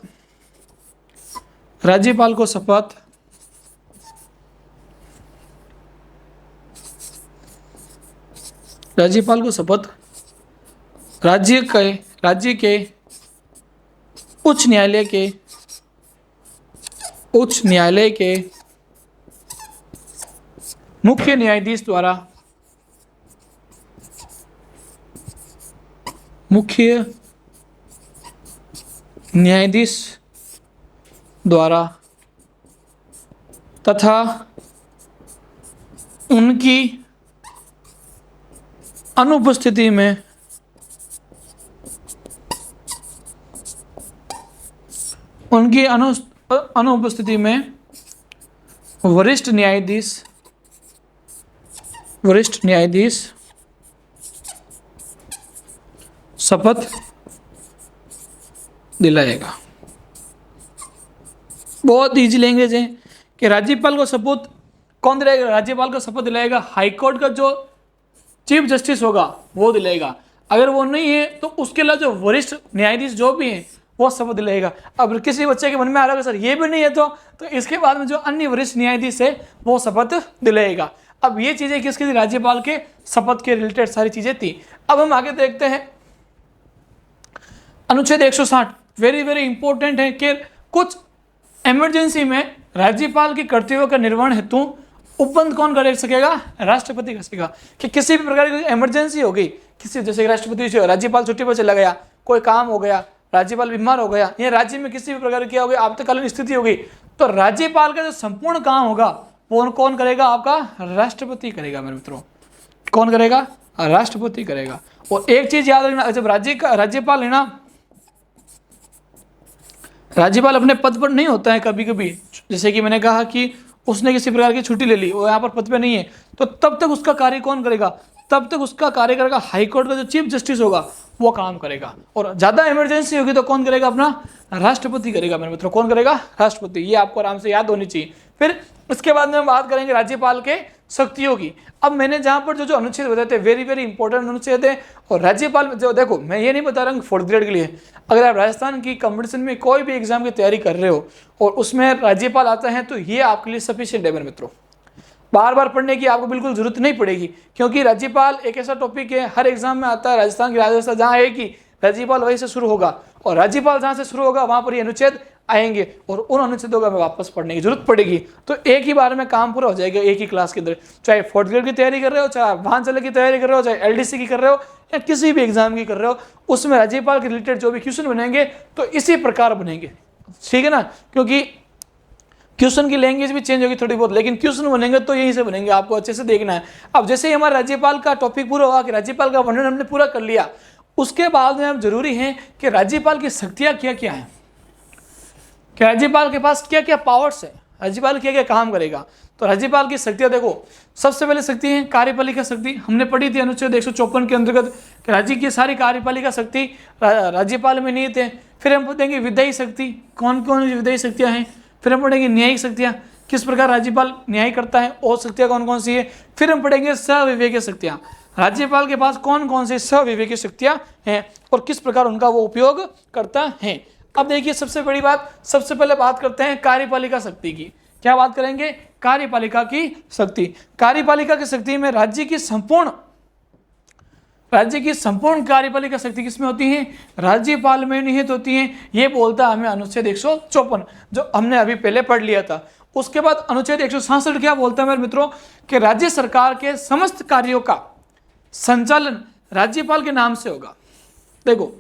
राज्य के उच्च न्यायालय के मुख्य न्यायाधीश द्वारा तथा उनकी अनुपस्थिति में वरिष्ठ न्यायाधीश शपथ दिलाएगा। बहुत इजी लैंग्वेज है कि राज्यपाल को शपथ कौन दिलाएगा? राज्यपाल को शपथ दिलाएगा हाईकोर्ट का जो चीफ जस्टिस होगा वो दिलाएगा। अगर वो नहीं है तो उसके लिए जो वरिष्ठ न्यायाधीश जो भी हैं वो शपथ दिलाएगा। अब किसी बच्चे के मन में आ रहा है सर ये भी नहीं है तो इसके बाद में जो अन्य वरिष्ठ न्यायाधीश है वो शपथ दिलाएगा। अब ये चीज़ें किसकी थी? राज्यपाल के शपथ के रिलेटेड सारी चीज़ें थी। अब हम आगे देखते हैं अनुच्छेद 160 वेरी वेरी इंपॉर्टेंट है कि कुछ इमरजेंसी में राज्यपाल के कर्तव्यों का निर्वहन हेतु उपबंध कौन कर सकेगा? राष्ट्रपति कर सकेगा। कि किसी भी प्रकार की इमरजेंसी होगी, किसी जैसे राष्ट्रपति राज्यपाल छुट्टी पर चला गया, कोई काम हो गया, राज्यपाल बीमार हो गया, या राज्य में किसी भी प्रकार की क्या हो गया आपातकालीन स्थिति होगी, तो राज्यपाल का जो संपूर्ण काम होगा वो कौन करेगा? आपका राष्ट्रपति करेगा मेरे मित्रों। कौन करेगा? राष्ट्रपति करेगा। और एक चीज याद रखना, जब राज्यपाल है ना, राज्यपाल अपने पद पर नहीं होता है कभी कभी, जैसे कि मैंने कहा कि उसने किसी प्रकार की छुट्टी ले ली, वो यहाँ पर पद पे नहीं है, तो तब तक उसका कार्य कौन करेगा? तब तक उसका कार्य करेगा हाईकोर्ट का जो चीफ जस्टिस होगा वो काम करेगा। और ज़्यादा इमरजेंसी होगी तो कौन करेगा? अपना राष्ट्रपति करेगा मेरे मित्रों। कौन करेगा? राष्ट्रपति। ये आपको आराम से याद होनी चाहिए। फिर इसके बाद में हम बात करेंगे राज्यपाल के शक्तियों की। अब मैंने जहाँ पर जो अनुच्छेद बताए थे वेरी वेरी इंपॉर्टेंट अनुच्छेद है। और राज्यपाल जो देखो, मैं ये नहीं बता रहा हूँ 4th ग्रेड के लिए, अगर आप राजस्थान की कंपटीशन में कोई भी एग्जाम की तैयारी कर रहे हो और उसमें राज्यपाल आता है तो ये आपके लिए सफिशिएंट है मेरे मित्रों। बार बार पढ़ने की आपको बिल्कुल जरूरत नहीं पड़ेगी, क्योंकि राज्यपाल एक ऐसा टॉपिक है हर एग्जाम में आता है। राजस्थान की राज्यव्यवस्था जहाँ है कि राज्यपाल वहीं से शुरू होगा, और राज्यपाल जहाँ से शुरू होगा वहाँ पर ये अनुच्छेद आएंगे, और उन अनुच्छेदों का वापस पढ़ने की जरूरत पड़ेगी। तो एक ही बार में काम पूरा हो जाएगा एक ही क्लास के अंदर। चाहे 4th ग्रेड की तैयारी कर रहे हो, चाहे वाहन चालक की तैयारी कर रहे हो, चाहे LDC की कर रहे हो, या किसी भी एग्जाम की कर रहे हो, उसमें राज्यपाल के रिलेटेड जो भी क्वेश्चन बनेंगे तो इसी प्रकार बनेंगे। ठीक है ना? क्योंकि क्वेश्चन की लैंग्वेज भी चेंज होगी थोड़ी बहुत, लेकिन क्वेश्चन बनेंगे तो यहीं से बनेंगे, आपको अच्छे से देखना है। अब जैसे ही हमारा राज्यपाल का टॉपिक पूरा हुआ कि राज्यपाल का वर्णन हमने पूरा कर लिया, उसके बाद में अब जरूरी है कि राज्यपाल की शक्तियां क्या क्या हैं, कि राज्यपाल के पास क्या क्या पावर्स है, राज्यपाल क्या क्या काम करेगा। तो राज्यपाल की शक्तियां देखो, सबसे पहले शक्ति है कार्यपालिका शक्ति। हमने पढ़ी थी अनुच्छेद 154 के अंतर्गत कि राज्य की सारी कार्यपालिका शक्ति राज्यपाल में निहित है। फिर हम पढ़ेंगे विधायी शक्ति, कौन कौन विधायी शक्तियां हैं। फिर हम पढ़ेंगे न्यायिक शक्तियां, किस प्रकार राज्यपाल न्याय करता है, और शक्तियां कौन कौन सी है। फिर हम पढ़ेंगे सविवेकीय शक्तियां, राज्यपाल के पास कौन कौन सी सविवेकीय शक्तियां हैं और किस प्रकार उनका वो उपयोग करता है। अब देखिए सबसे बड़ी बात, सबसे पहले बात करते हैं कार्यपालिका शक्ति की। क्या बात करेंगे? कार्यपालिका की शक्ति। कार्यपालिका की शक्ति में राज्य की संपूर्ण कार्यपालिका शक्ति किसमें होती है? राज्यपाल में निहित होती है। ये बोलता है हमें अनुच्छेद 154 जो हमने अभी पहले पढ़ लिया था। उसके बाद अनुच्छेद 166 क्या बोलता है मेरे मित्रों? कि राज्य सरकार के समस्त कार्यों का संचालन राज्यपाल के नाम से होगा। देखो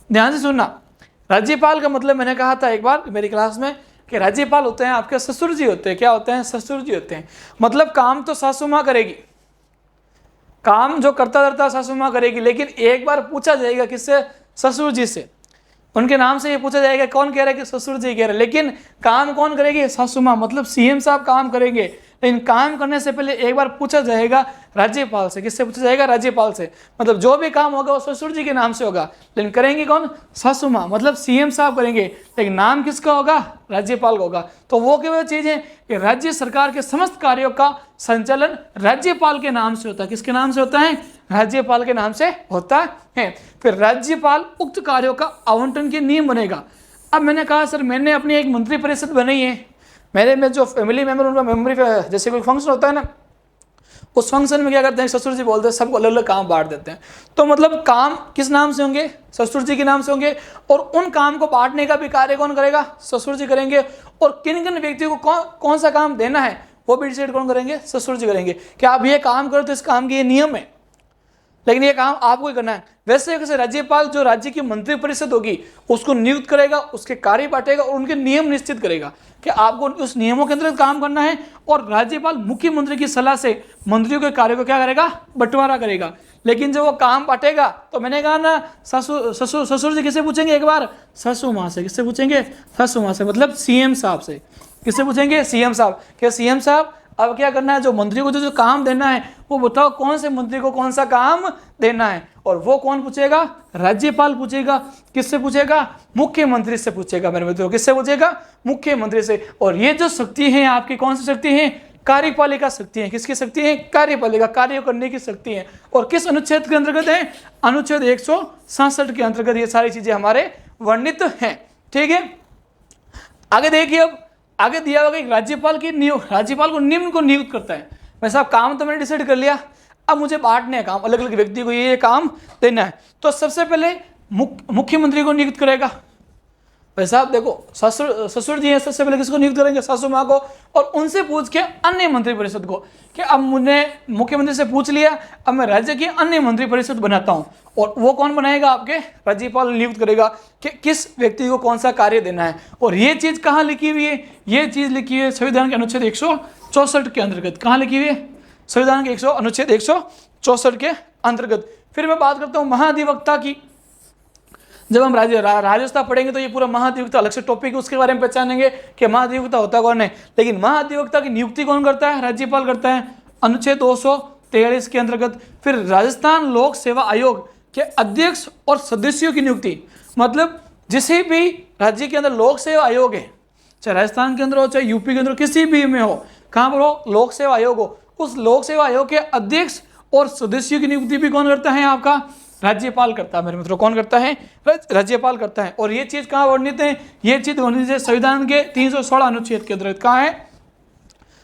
ध्यान से सुनना, राज्यपाल का मतलब मैंने कहा था एक बार मेरी क्लास में कि राज्यपाल होते हैं आपके ससुर जी होते हैं। क्या होते हैं? ससुर जी होते हैं। मतलब काम तो सासू माँ करेगी, काम जो करता करता सासू माँ करेगी, लेकिन एक बार पूछा जाएगा किससे? ससुर जी से। उनके नाम से ये पूछा जाएगा कौन कह रहा है कि ससुर जी कह रहे हैं, लेकिन काम कौन करेगी? सासू माँ, मतलब CM साहब काम करेंगे। लेकिन काम करने से पहले एक बार पूछा जाएगा राज्यपाल से। किससे पूछा जाएगा? राज्यपाल से। मतलब जो भी काम होगा वो ससुर जी के नाम से होगा, लेकिन करेंगे कौन? सासू माँ, मतलब CM साहब करेंगे, लेकिन नाम किसका होगा? राज्यपाल का होगा। तो वो क्या चीज़ है कि राज्य सरकार के समस्त कार्यों का संचालन राज्यपाल के नाम से होता है। किसके नाम से होता है? राज्यपाल के नाम से होता है। फिर राज्यपाल उक्त कार्यों का आवंटन के नियम बनेगा। अब मैंने कहा सर मैंने अपनी एक मंत्री परिषद बनाई है, मेरे में जो फैमिली मेंबर उनका मेमोरी, जैसे कोई फंक्शन होता है ना, उस फंक्शन में क्या करते हैं? ससुर जी बोलते हैं, सबको अलग अलग काम बांट देते हैं। तो मतलब काम किस नाम से होंगे? ससुर जी के नाम से होंगे। और उन काम को बांटने का भी कार्य कौन करेगा? ससुर जी करेंगे। और किन किन व्यक्तियों को कौन सा काम देना है वो भी डिसाइड कौन करेंगे? ससुर जी करेंगे। कि आप ये काम करो तो इस काम के ये नियम है, लेकिन ये काम आपको ही करना है। वैसे कैसे राज्यपाल जो राज्य की मंत्री परिषद होगी उसको नियुक्त करेगा, उसके कार्य बांटेगा और उनके नियम निश्चित करेगा कि आपको उस नियमों के अंतर्गत काम करना है। और राज्यपाल मुख्यमंत्री की सलाह से मंत्रियों के कार्य को क्या करेगा? बंटवारा करेगा। लेकिन जब वो काम बांटेगा तो मैंने कहा ना ससुर जी किससे पूछेंगे? एक बार सासू माँ से। किससे पूछेंगे? सासू माँ से, मतलब CM साहब से। किससे पूछेंगे? CM साहब। क्या CM साहब अब क्या करना है? जो मंत्री को जो काम देना है वो बताओ कौन से मंत्री को कौन सा काम देना है, और वो कौन पूछेगा? राज्यपाल पूछेगा। किससे पूछेगा? मुख्यमंत्री से पूछेगा मेरे मित्रों। किससे पूछेगा? मुख्यमंत्री से। और ये जो शक्ति है आपकी, कौन सी शक्ति है? कार्यपालिका शक्ति है। किसकी शक्ति है? कार्यपालिका, कार्य करने की शक्ति है। और किस अनुच्छेद के अंतर्गत है? अनुच्छेद 167 के अंतर्गत ये सारी चीजें हमारे वर्णित हैं। ठीक है, आगे देखिए, अब आगे दिया होगा कि राज्यपाल को निम्न को नियुक्त करता है। भाई साहब काम तो मैंने डिसाइड कर लिया, अब मुझे बांटने हैं काम, अलग अलग व्यक्ति को ये काम देना है। तो सबसे पहले मुख्यमंत्री को नियुक्त करेगा। भाई साहब देखो, ससुर जी हैं, सबसे पहले किसको नियुक्त करेंगे? सासू माँ को। और उनसे पूछ के अन्य मंत्रिपरिषद को, कि अब मुझे मुख्यमंत्री से पूछ लिया, अब मैं राज्य की अन्य मंत्रिपरिषद बनाता हूँ। और वो कौन बनाएगा? आपके राज्यपाल नियुक्त करेगा कि किस व्यक्ति को कौन सा कार्य देना है। और ये चीज़ कहाँ लिखी हुई है? ये चीज़ लिखी हुई है संविधान के अनुच्छेद 164 के अंतर्गत। कहाँ लिखी हुई है? संविधान के अनुच्छेद 164 के अंतर्गत। फिर मैं बात करता हूँ महाधिवक्ता की। जब हम राजस्थान पढ़ेंगे तो ये पूरा महाधिवक्ता अलग से टॉपिक है, उसके बारे में पहचानेंगे कि महाधिवक्ता होता कौन है। लेकिन महाधिवक्ता की नियुक्ति कौन करता है? राज्यपाल करता है, अनुच्छेद 243 के अंतर्गत। फिर राजस्थान लोक सेवा आयोग के अध्यक्ष और सदस्यों की नियुक्ति, मतलब जिसे भी राज्य के अंदर लोक सेवा आयोग है, चाहे राजस्थान के अंदर हो चाहे यूपी के अंदर किसी भी में हो, कहाँ पर हो? लोक सेवा आयोग हो, उस लोक सेवा आयोग के अध्यक्ष और सदस्यों की नियुक्ति भी कौन करता है? आपका राज्यपाल करता है। मेरे मित्रों, कौन करता है? राज्यपाल करता है। और ये चीज कहाँ वर्णित है? ये चीज वर्णित है संविधान के 316 अनुच्छेद के अंतर्गत। कहाँ है?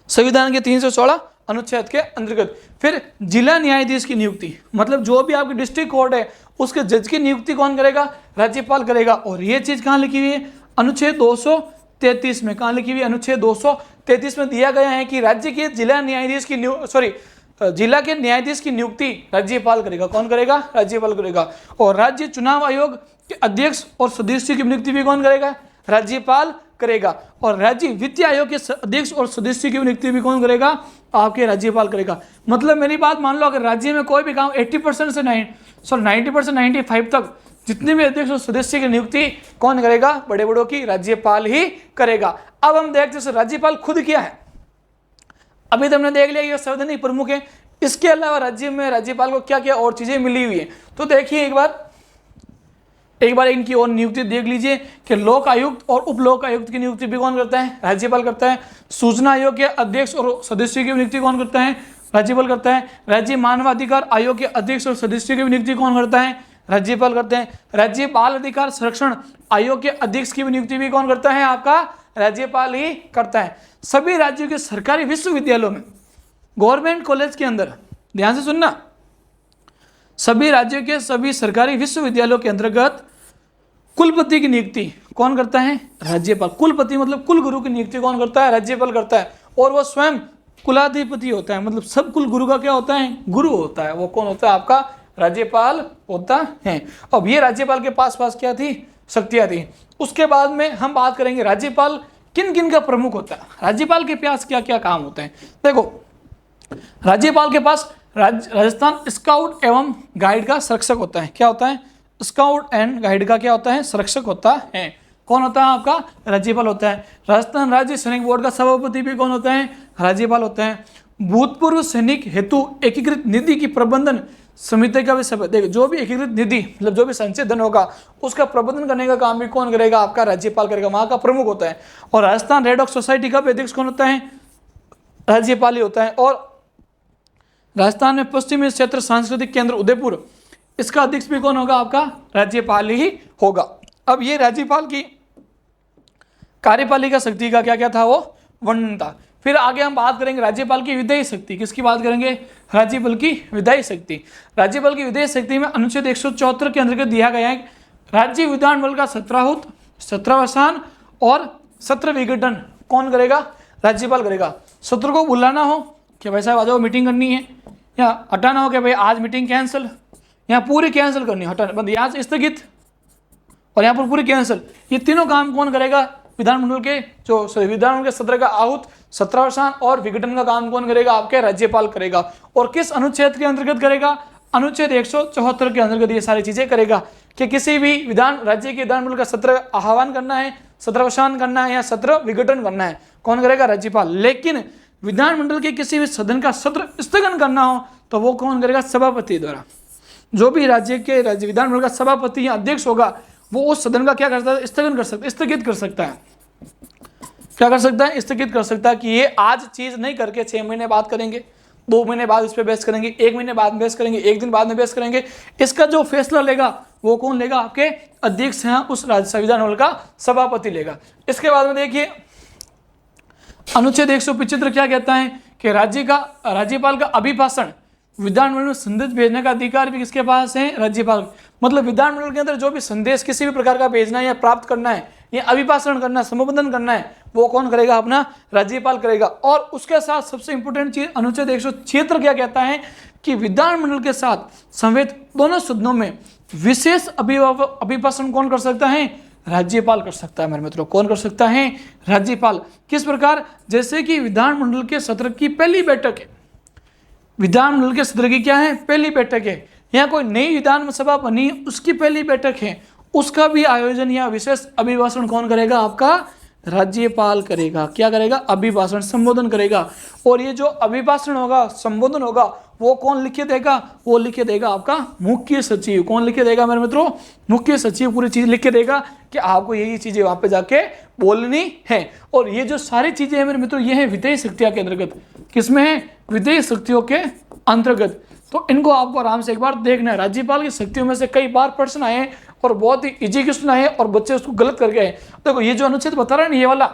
संविधान के 316 अनुच्छेद के अंतर्गत। फिर जिला न्यायाधीश की नियुक्ति, मतलब जो भी आपकी डिस्ट्रिक्ट कोर्ट है उसके जज की नियुक्ति कौन करेगा? राज्यपाल करेगा। और ये चीज कहाँ लिखी हुई है? अनुच्छेद 233 में। कहाँ लिखी हुई है? अनुच्छेद 233 में दिया गया है कि राज्य के जिला न्यायाधीश की जिला के न्यायाधीश की नियुक्ति राज्यपाल करेगा। कौन करेगा? राज्यपाल करेगा। और राज्य चुनाव आयोग के अध्यक्ष और सदस्यों की नियुक्ति भी कौन करेगा? राज्यपाल करेगा। और राज्य वित्त आयोग के अध्यक्ष और सदस्यों की नियुक्ति भी कौन करेगा? आपके राज्यपाल करेगा। मतलब मेरी बात मान लो, अगर राज्य में कोई भी काम 80% से 90%, 95 तक जितने भी अध्यक्ष और सदस्य की नियुक्ति कौन करेगा? बड़े बड़ों की राज्यपाल ही करेगा। अब हम देखते हैं राज्यपाल खुद क्या है। अभी तो हमने देख लिया ये संवैधानिक प्रमुख है, इसके अलावा राज्य में राज्यपाल को क्या क्या और चीजें मिली हुई है। तो देखिए एक बार इनकी और नियुक्ति देख लीजिए कि लोक आयुक्त और उप लोक आयुक्त की नियुक्ति भी कौन करता है? राज्यपाल करता है। सूचना आयोग के अध्यक्ष और सदस्यों की नियुक्ति कौन करता है? राज्यपाल करता है। राज्य मानवाधिकार आयोग के अध्यक्ष और सदस्यों की नियुक्ति कौन करता है? राज्यपाल करते हैं। राज्य बाल अधिकार संरक्षण आयोग के अध्यक्ष की नियुक्ति भी कौन करता है? आपका राज्यपाल ही करता है। सभी राज्यों के सरकारी विश्वविद्यालयों में, गवर्नमेंट कॉलेज के अंदर, ध्यान से सुनना, सभी राज्यों के सभी सरकारी विश्वविद्यालयों के अंतर्गत कुलपति की नियुक्ति कौन करता है? राज्यपाल। कुलपति मतलब कुलगुरु की नियुक्ति कौन करता है? राज्यपाल करता है। और वो स्वयं कुलाधिपति होता है, मतलब सब कुलगुरु का क्या होता है? गुरु होता है। वो कौन होता है? आपका राज्यपाल होता है। अब ये राज्यपाल के पास क्या थी? शक्तियां थी। उसके बाद में हम बात करेंगे राज्यपाल किन किन का प्रमुख होता है, राज्यपाल के पास क्या क्या काम होते हैं। देखो, राज्यपाल के पास राजस्थान स्काउट एवं गाइड का संरक्षक होता है। क्या होता है? स्काउट एंड गाइड का क्या होता है? संरक्षक होता है। कौन होता है? आपका राज्यपाल होता है। राजस्थान राज्य सैनिक बोर्ड का सभापति भी कौन होता है? राज्यपाल होता है। भूतपूर्व सैनिक हेतु एकीकृत निधि की प्रबंधन समिति का भी सब, देखो जो भी एकीकृत निधि मतलब जो भी संचय धन होगा उसका प्रबंधन करने का काम भी कौन करेगा? आपका राज्यपाल करेगा, वहां का प्रमुख होता है। और राजस्थान रेड क्रॉस सोसाइटी का भी अध्यक्ष कौन होता है? राज्यपाल ही होता है। और राजस्थान में पश्चिमी क्षेत्र सांस्कृतिक केंद्र उदयपुर, इसका अध्यक्ष भी कौन होगा? आपका राज्यपाल ही होगा। अब ये राज्यपाल की कार्यपालिका शक्ति का क्या क्या था? वो वर्णन था। फिर आगे हम बात करेंगे राज्यपाल की विधायी शक्ति। किसकी बात करेंगे? राज्यपाल की विधायी शक्ति। राज्यपाल की विधायी शक्ति में अनुच्छेद 174 के अंतर्गत दिया गया है राज्य विधानमंडल का सत्रावसान और सत्र विघटन कौन करेगा? राज्यपाल करेगा। सत्र को बुलाना हो कि भाई साहब आ जाओ मीटिंग करनी है, या हटाना हो कि भाई आज मीटिंग कैंसिल, यहाँ पूरी कैंसिल करनी है, हटाना बंद, यहाँ से स्थगित और यहाँ पर पूरी कैंसिल, ये तीनों काम कौन करेगा? विधानमंडल के सत्र का आहूत, सत्रावसान और विघटन का काम कौन करेगा? आपके राज्यपाल करेगा। और किस अनुच्छेद के अंतर्गत करेगा? अनुच्छेद 174 के अंतर्गत ये सारी चीजें करेगा कि किसी भी राज्य के विधानमंडल का सत्र आह्वान करना है, सत्रावसान करना है या सत्र विघटन करना है, कौन करेगा? राज्यपाल। लेकिन विधानमंडल के किसी भी सदन का सत्र स्थगन करना हो तो वो कौन करेगा? सभापति द्वारा। जो भी राज्य विधानमंडल का सभापति या अध्यक्ष होगा वो उस सदन का क्या कर सकता है? स्थगित कर सकता है। क्या कर सकता है, स्थगित कर सकता है कि ये आज चीज नहीं करके 6 महीने बाद करेंगे, 2 महीने बाद इस पर बहस करेंगे, 1 महीने बाद बहस करेंगे, 1 दिन बाद में बहस करेंगे। इसका जो फैसला लेगा वो कौन लेगा, आपके अध्यक्ष हैं, उस संविधान हॉल का सभापति लेगा। इसके बाद में देखिए अनुच्छेद 175 क्या कहता है कि राज्यपाल का अभिभाषण विधानमंडल में संदेश भेजने का अधिकार भी किसके पास है, राज्यपाल। मतलब विधानमंडल के अंदर जो भी संदेश किसी भी प्रकार का भेजना है या प्राप्त करना है या अभिभाषण करना है, संबोधन करना है, वो कौन करेगा, अपना राज्यपाल करेगा। और उसके साथ सबसे इंपॉर्टेंट चीज अनुच्छेद 176 क्या कहता है कि विधानमंडल के साथ संवेद दोनों सदनों में विशेष अभिभाषण कौन कर सकता है, राज्यपाल कर सकता है। मेरे मित्रों, कौन कर सकता है, राज्यपाल। किस प्रकार, जैसे कि विधानमंडल के सत्र की पहली बैठक है, विधानमंडल के सत्र की क्या है, पहली बैठक है, या कोई नई विधानसभा बनी उसकी पहली बैठक है, उसका भी आयोजन या विशेष अभिभाषण कौन करेगा, आपका राज्यपाल करेगा। क्या करेगा, अभिभाषण, संबोधन करेगा। और ये जो अभिभाषण होगा, संबोधन होगा, वो कौन लिख के देगा, वो लिख के देगा आपका मुख्य सचिव। कौन लिख के देगा मेरे मित्रों, मुख्य सचिव पूरी चीज लिख के देगा कि आपको यही चीजें वहां पे जाके बोलनी है। और ये जो सारी चीजें हैं मेरे मित्रों, ये है विधेय शक्तियों के अंतर्गत। किसमें है, विधेय शक्तियों के अंतर्गत। तो इनको आपको आराम से एक बार देखना है। राज्यपाल की शक्तियों में से कई बार प्रश्न आए हैं और बहुत ही इजी क्वेश्चन आए और बच्चे उसको गलत कर गए। देखो ये जो अनुच्छेद बता रहा है ना, ये वाला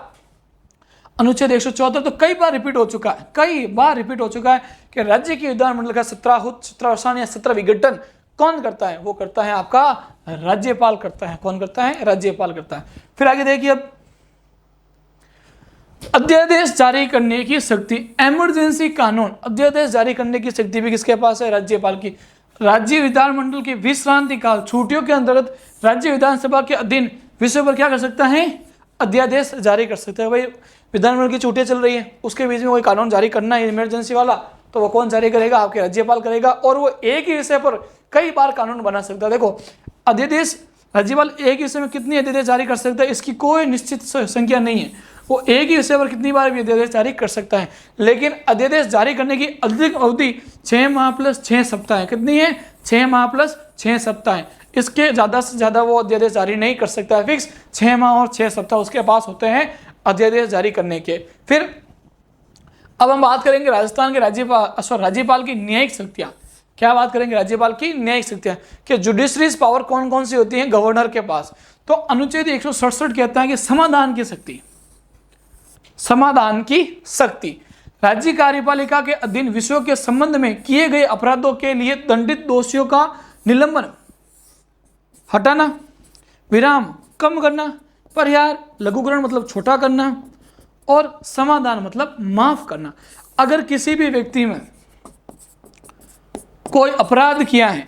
अनुच्छेद 174 तो कई बार रिपीट हो चुका है, कई बार रिपीट हो चुका है कि राज्य के विधानमंडल का 17 या 17 विघटन कौन करता है, वो करता है आपका राज्यपाल करता है। कौन करता है, राज्यपाल करता है। फिर आगे देखिए, अब अध्यादेश जारी करने की शक्ति, इमरजेंसी कानून, अध्यादेश जारी करने की शक्ति भी किसके पास है, राज्यपाल की। राज्य विधानमंडल के विश्रांति काल, छुट्टियों के अंतर्गत राज्य विधानसभा के अधीन विषय पर क्या कर सकता है, अध्यादेश जारी कर सकता है। भाई विधानमंडल की छुट्टियां चल रही है, उसके बीच में कोई कानून जारी करना है इमरजेंसी वाला, तो वो कौन जारी करेगा, आपके राज्यपाल करेगा। और वो एक ही विषय पर कई बार कानून बना सकता है। देखो अध्यादेश, राज्यपाल एक ही विषय में कितनी अध्यादेश जारी कर सकता है, इसकी कोई निश्चित संख्या नहीं है। वो एक ही विषय पर कितनी बार भी अध्यादेश जारी कर सकता है। लेकिन अध्यादेश जारी करने की अधिक अवधि 6 माह प्लस 6 सप्ताह है। कितनी है, 6 माह प्लस 6 सप्ताह है। इसके ज़्यादा से ज़्यादा वो अध्यादेश जारी नहीं कर सकता है। फिक्स 6 माह और 6 सप्ताह उसके पास होते हैं अध्यादेश जारी करने के। फिर अब हम बात करेंगे राजस्थान के राज्यपाल की न्यायिक शक्तियाँ। क्या बात करेंगे, राज्यपाल की न्यायिक शक्तियाँ कि जुडिशरीज पावर कौन कौन सी होती हैं गवर्नर के पास। तो अनुच्छेद 167 कहता है कि समाधान की शक्ति, समाधान की शक्ति, राज्य कार्यपालिका के अधीन विषयों के संबंध में किए गए अपराधों के लिए दंडित दोषियों का निलंबन, हटाना, विराम, कम करना, परिहार, लघुकरण मतलब छोटा करना, और समाधान मतलब माफ करना। अगर किसी भी व्यक्ति में कोई अपराध किया है,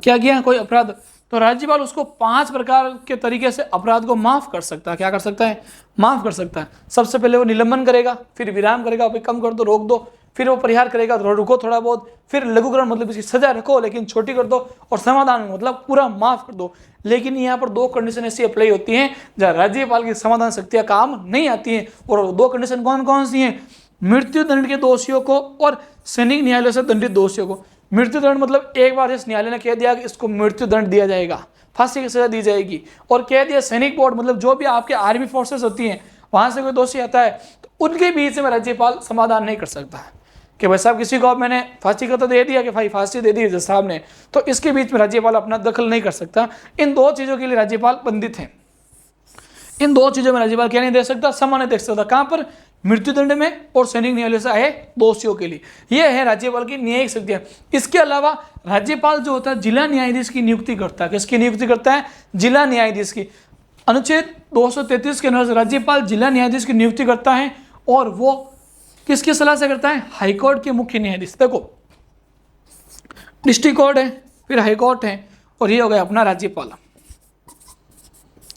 क्या किया है, कोई अपराध, तो राज्यपाल उसको 5 प्रकार के तरीके से अपराध को माफ कर सकता है। क्या कर सकता है, माफ कर सकता है। सबसे पहले वो निलंबन करेगा, फिर विराम करेगा, भाई कम कर दो, रोक दो, फिर वो परिहार करेगा, रुको थोड़ा बहुत, फिर लघुकरण मतलब इसकी सजा रखो लेकिन छोटी कर दो, और समाधान मतलब पूरा माफ कर दो। लेकिन यहाँ पर 2 कंडीशन ऐसी अप्लाई होती हैं जहाँ राज्यपाल की समाधान शक्तियाँ काम नहीं आती हैं। और 2 कंडीशन कौन कौन सी हैं, मृत्यु दंड के दोषियों को और सैनिक न्यायालय से दंडित दोषियों को। मृत्यु दंड मतलब एक बार इस न्यायालय ने कह दिया कि इसको मृत्यु दंड दिया जाएगा, फांसी की सजा दी जाएगी, और कह दिया सैनिक बोर्ड मतलब जो भी आपके आर्मी फोर्सेस होती हैं वहां से कोई दोषी आता है तो उनके बीच में राज्यपाल समाधान नहीं कर सकता है कि भाई साहब किसी को अब मैंने फांसी का तो दे दिया कि भाई फांसी दे दी जज साहब ने, तो इसके बीच में राज्यपाल अपना दखल नहीं कर सकता। इन 2 चीज़ों के लिए राज्यपाल बंधित हैं। इन 2 चीज़ों में राज्यपाल क्या नहीं दे सकता, समान नहीं दे सकता। कहाँ पर, मृत्युदंड में और सैनिक न्यायालय से आए दोषियों के लिए। यह है राज्यपाल की न्यायिक शक्तियां। इसके अलावा राज्यपाल जो होता है जिला न्यायाधीश की नियुक्ति करता है। किसकी नियुक्ति करता है, जिला न्यायाधीश की। अनुच्छेद 233 के अनुसार राज्यपाल जिला न्यायाधीश की नियुक्ति करता है, और वो किसकी सलाह से करता है, हाईकोर्ट के मुख्य न्यायाधीश। देखो डिस्ट्रिक्ट कोर्ट है, फिर हाईकोर्ट है, और ये हो गया अपना राज्यपाल।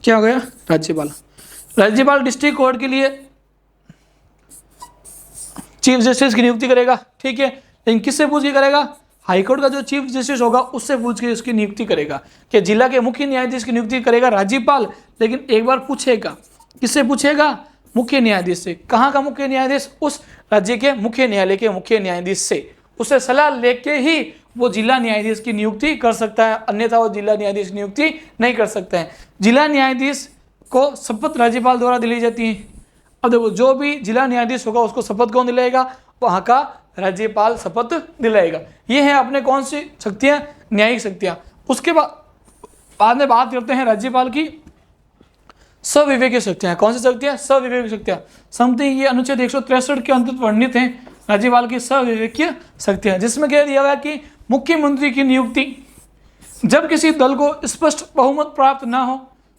क्या हो गया, राज्यपाल। राज्यपाल डिस्ट्रिक्ट कोर्ट के लिए चीफ जस्टिस की नियुक्ति करेगा, ठीक है। लेकिन किससे पूछ के करेगा, हाईकोर्ट का जो चीफ जस्टिस होगा उससे पूछ के उसकी नियुक्ति करेगा। कि जिला के मुख्य न्यायाधीश की नियुक्ति करेगा राज्यपाल, लेकिन एक बार पूछेगा, किससे पूछेगा, मुख्य न्यायाधीश से। कहाँ का मुख्य न्यायाधीश, उस राज्य के मुख्य न्यायालय के मुख्य न्यायाधीश से। उससे सलाह लेके ही वो जिला न्यायाधीश की नियुक्ति कर सकता है, अन्यथा वो जिला न्यायाधीश की नियुक्ति नहीं कर सकता है। जिला न्यायाधीश को शपथ राज्यपाल द्वारा दिलाई जाती है। अब देखो, जो भी जिला न्यायाधीश होगा उसको शपथ कौन दिलाएगा? वहाँ का राज्यपाल शपथ दिलाएगा। ये है अपने कौन सी शक्तियाँ? न्यायिक शक्तियाँ। उसके बाद में बात करते हैं राज्यपाल की सविवेकीय शक्तियाँ। कौन सी शक्तियाँ? सविवेकीय शक्तियाँ। समथिंग ये अनुच्छेद 163 के अंतर्गत वर्णित है राज्यपाल की सविवेकीय शक्तियाँ, जिसमें कह दिया हुआ कि मुख्यमंत्री की नियुक्ति जब किसी दल को स्पष्ट बहुमत प्राप्त ना हो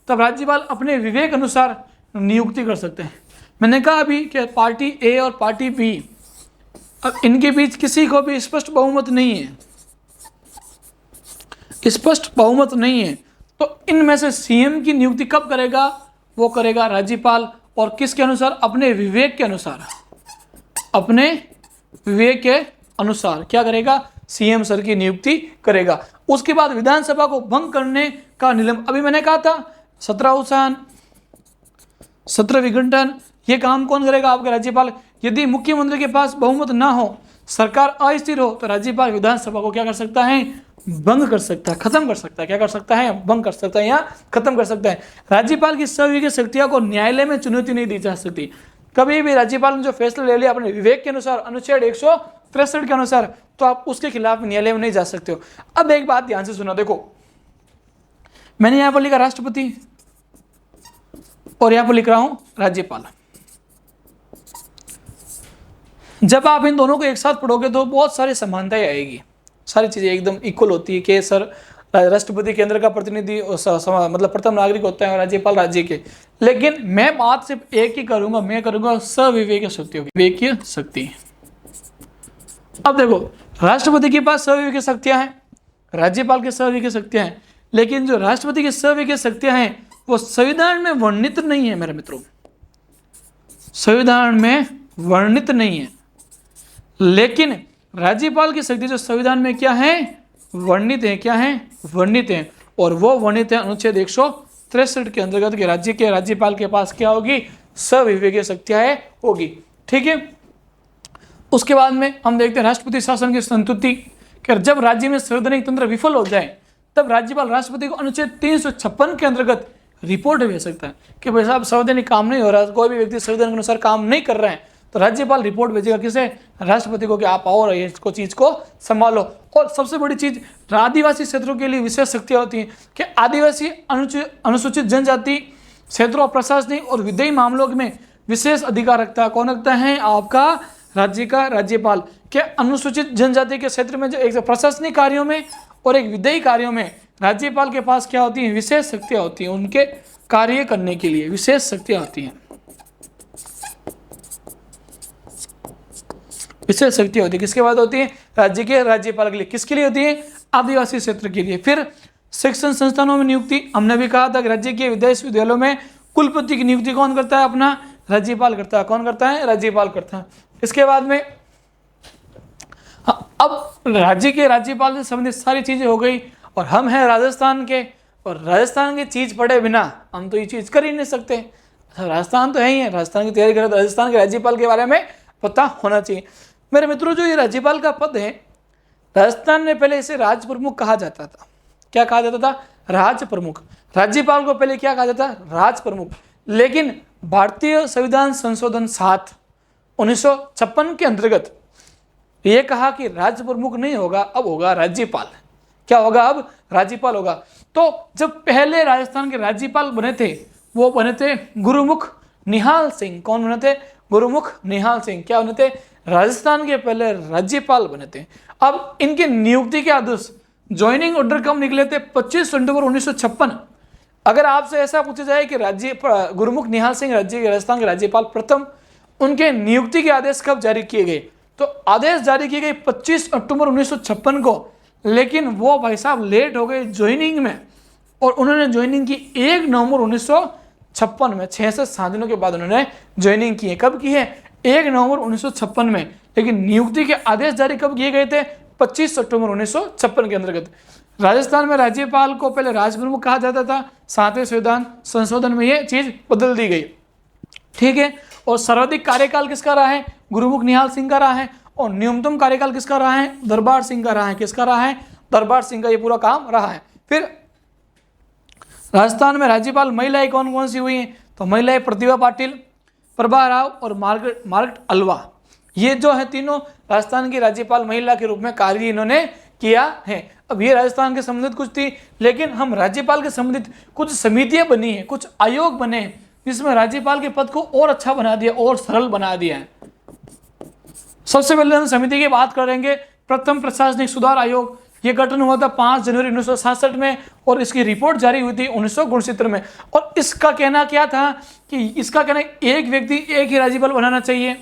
तब राज्यपाल अपने विवेक अनुसार नियुक्ति कर सकते हैं। मैंने कहा अभी कि पार्टी ए और पार्टी बी, अब इनके बीच किसी को भी स्पष्ट बहुमत नहीं है, स्पष्ट बहुमत नहीं है, तो इनमें से सीएम की नियुक्ति कब करेगा? वो करेगा राज्यपाल। और किसके अनुसार? अपने विवेक के अनुसार। अपने विवेक के अनुसार क्या करेगा? सीएम सर की नियुक्ति करेगा। उसके बाद विधानसभा को भंग करने का निलंबन, अभी मैंने कहा था सत्रावसान, सत्र विघटन, ये काम कौन करेगा? आपका राज्यपाल। यदि मुख्यमंत्री के पास बहुमत ना हो, सरकार अस्थिर हो, तो राज्यपाल विधानसभा को क्या कर सकता है? भंग कर सकता है, खत्म कर सकता है। क्या कर सकता है? भंग कर सकता है या खत्म कर सकता है। राज्यपाल की सविवेक शक्तियों को न्यायालय में चुनौती नहीं दी जा सकती। कभी भी राज्यपाल ने जो फैसला ले लिया अपने विवेक के अनुसार, अनुच्छेद 163 के अनुसार, तो आप उसके खिलाफ न्यायालय में नहीं जा सकते हो। अब एक बात ध्यान से सुना, देखो मैंने यहाँ पर लिखा राष्ट्रपति और यहाँ पर लिख रहा हूँ राज्यपाल। जब आप इन दोनों को एक साथ पढ़ोगे तो बहुत सारी समानताएं आएगी, सारी चीज़ें एकदम इक्वल होती है कि सर राष्ट्रपति केंद्र का प्रतिनिधि मतलब प्रथम नागरिक होता है और राज्यपाल राज्य के। लेकिन मैं बात सिर्फ एक ही करूंगा, मैं करूंगा सविवेकीय शक्तियों की, विवेकीय शक्ति। अब देखो, राष्ट्रपति के पास सविवेकीय शक्तियां हैं, राज्यपाल की सविवेकीय शक्तियां हैं, लेकिन जो राष्ट्रपति की सविवेकीय शक्तियां हैं वो संविधान में वर्णित नहीं है मेरे मित्रों, संविधान में वर्णित नहीं है। लेकिन राज्यपाल की शक्ति जो संविधान में क्या है? वर्णित है। क्या है? वर्णित है। और वो वर्णित है अनुच्छेद 163 के अंतर्गत के राज्य के राज्यपाल के पास क्या होगी? सविवेकीय शक्तियां होगी। ठीक है। उसके बाद में हम देखते हैं राष्ट्रपति शासन की संतुति, कि जब राज्य में संवैधानिक तंत्र विफल हो जाए तब राज्यपाल राष्ट्रपति को अनुच्छेद 356 के अंतर्गत रिपोर्ट भेज सकता है कि भाई साहब संवैधानिक काम नहीं हो रहा, कोई भी व्यक्ति संविधान के अनुसार काम नहीं कर रहे हैं, तो राज्यपाल रिपोर्ट भेजेगा किसे? राष्ट्रपति को, कि आप आओ और इसको चीज़ को संभालो। और सबसे बड़ी चीज़, आदिवासी क्षेत्रों के लिए विशेष शक्तियाँ होती हैं कि आदिवासी अनुसूचित जनजाति क्षेत्रों, प्रशासनिक और विधायी मामलों में विशेष अधिकार रखता है। कौन रखता है? आपका राज्य का राज्यपाल। के अनुसूचित जनजाति के क्षेत्र में जो एक प्रशासनिक कार्यों में और एक विधायी कार्यों में राज्यपाल के पास क्या होती है? विशेष शक्तियाँ होती हैं, उनके कार्य करने के लिए विशेष शक्तियाँ होती हैं, विशेष शक्ति होती है। किसके बाद होती है? राज्य के राज्यपाल के लिए। किसके लिए होती है? आदिवासी क्षेत्र के लिए। फिर शिक्षण संस्थानों में नियुक्ति, हमने भी कहा था कि राज्य के विश्वविद्यालयों में कुलपति की नियुक्ति कौन करता है? अपना राज्यपाल करता है। कौन करता है? राज्यपाल करता है। इसके बाद में अब राज्य के राज्यपाल से संबंधित सारी चीजें हो गई, और हम हैं राजस्थान के, और राजस्थान की चीज पढ़े बिना हम तो ये चीज कर ही नहीं सकते। राजस्थान तो है ही है, राजस्थान की तैयारी करें तो राजस्थान के राज्यपाल के बारे में पता होना चाहिए। मेरे मित्रों, जो ये राज्यपाल का पद है, राजस्थान में पहले इसे राज प्रमुख कहा जाता था। क्या कहा जाता था? राज प्रमुख। राज्यपाल को पहले क्या कहा जाता? राज प्रमुख। लेकिन भारतीय संविधान संशोधन 7 1956 के अंतर्गत ये कहा कि राज्य प्रमुख नहीं होगा, अब होगा राज्यपाल। क्या होगा? अब राज्यपाल होगा। तो जब पहले राजस्थान के राज्यपाल बने थे वो बने थे गुरुमुख निहाल सिंह। कौन बने थे? गुरुमुख निहाल सिंह। क्या बने थे? राजस्थान के पहले राज्यपाल बने थे। अब इनके नियुक्ति के आदेश, ज्वाइनिंग ऑर्डर कब निकले थे? 25 सितंबर 1956। अगर आपसे ऐसा पूछा जाए कि गुरुमुख निहाल सिंह राजस्थान के राज्यपाल प्रथम, उनके नियुक्ति के आदेश कब जारी किए गए? तो आदेश जारी किए गए 25 अक्टूबर 1956 को, लेकिन वो भाई साहब लेट हो गए ज्वाइनिंग में, और उन्होंने ज्वाइनिंग की 1 नवंबर 1956 में, 6 से 7 दिनों के बाद उन्होंने ज्वाइनिंग की है। कब की है? 1 नवंबर 1956 में। लेकिन नियुक्ति के आदेश जारी कब किए गए थे? 25 अक्टूबर 1956 के अंतर्गत। राजस्थान में राज्यपाल को पहले राजप्रमुख कहा जाता था, 7वें संविधान संशोधन में ये चीज बदल दी गई। ठीक है। और सर्वाधिक कार्यकाल किसका रहा है? गुरुमुख निहाल सिंह का रहा है। और न्यूनतम कार्यकाल किसका रहा है? दरबार सिंह का रहा है। किसका रहा है? दरबार सिंह का ये पूरा काम रहा है। फिर राजस्थान में राज्यपाल महिलाएं कौन कौन सी हुई हैं? तो महिलाएं प्रतिभा पाटिल, प्रभा राव और मार्गरेट अल्वा, ये जो है तीनों राजस्थान की राज्यपाल महिला के रूप में कार्य इन्होंने किया है। अब ये राजस्थान के संबंधित कुछ थी, लेकिन हम राज्यपाल के संबंधित कुछ समितियां बनी हैं, कुछ आयोग बने हैं, जिसमें राज्यपाल के पद को और अच्छा बना दिया और सरल बना दिया है। सबसे पहले हम समिति की बात करेंगे। प्रथम प्रशासनिक सुधार आयोग, ये गठन हुआ था 5 जनवरी 1967 में और इसकी रिपोर्ट जारी हुई थी 1969 में। और इसका कहना क्या था कि इसका कहना एक व्यक्ति एक ही राज्यपाल बनाना चाहिए।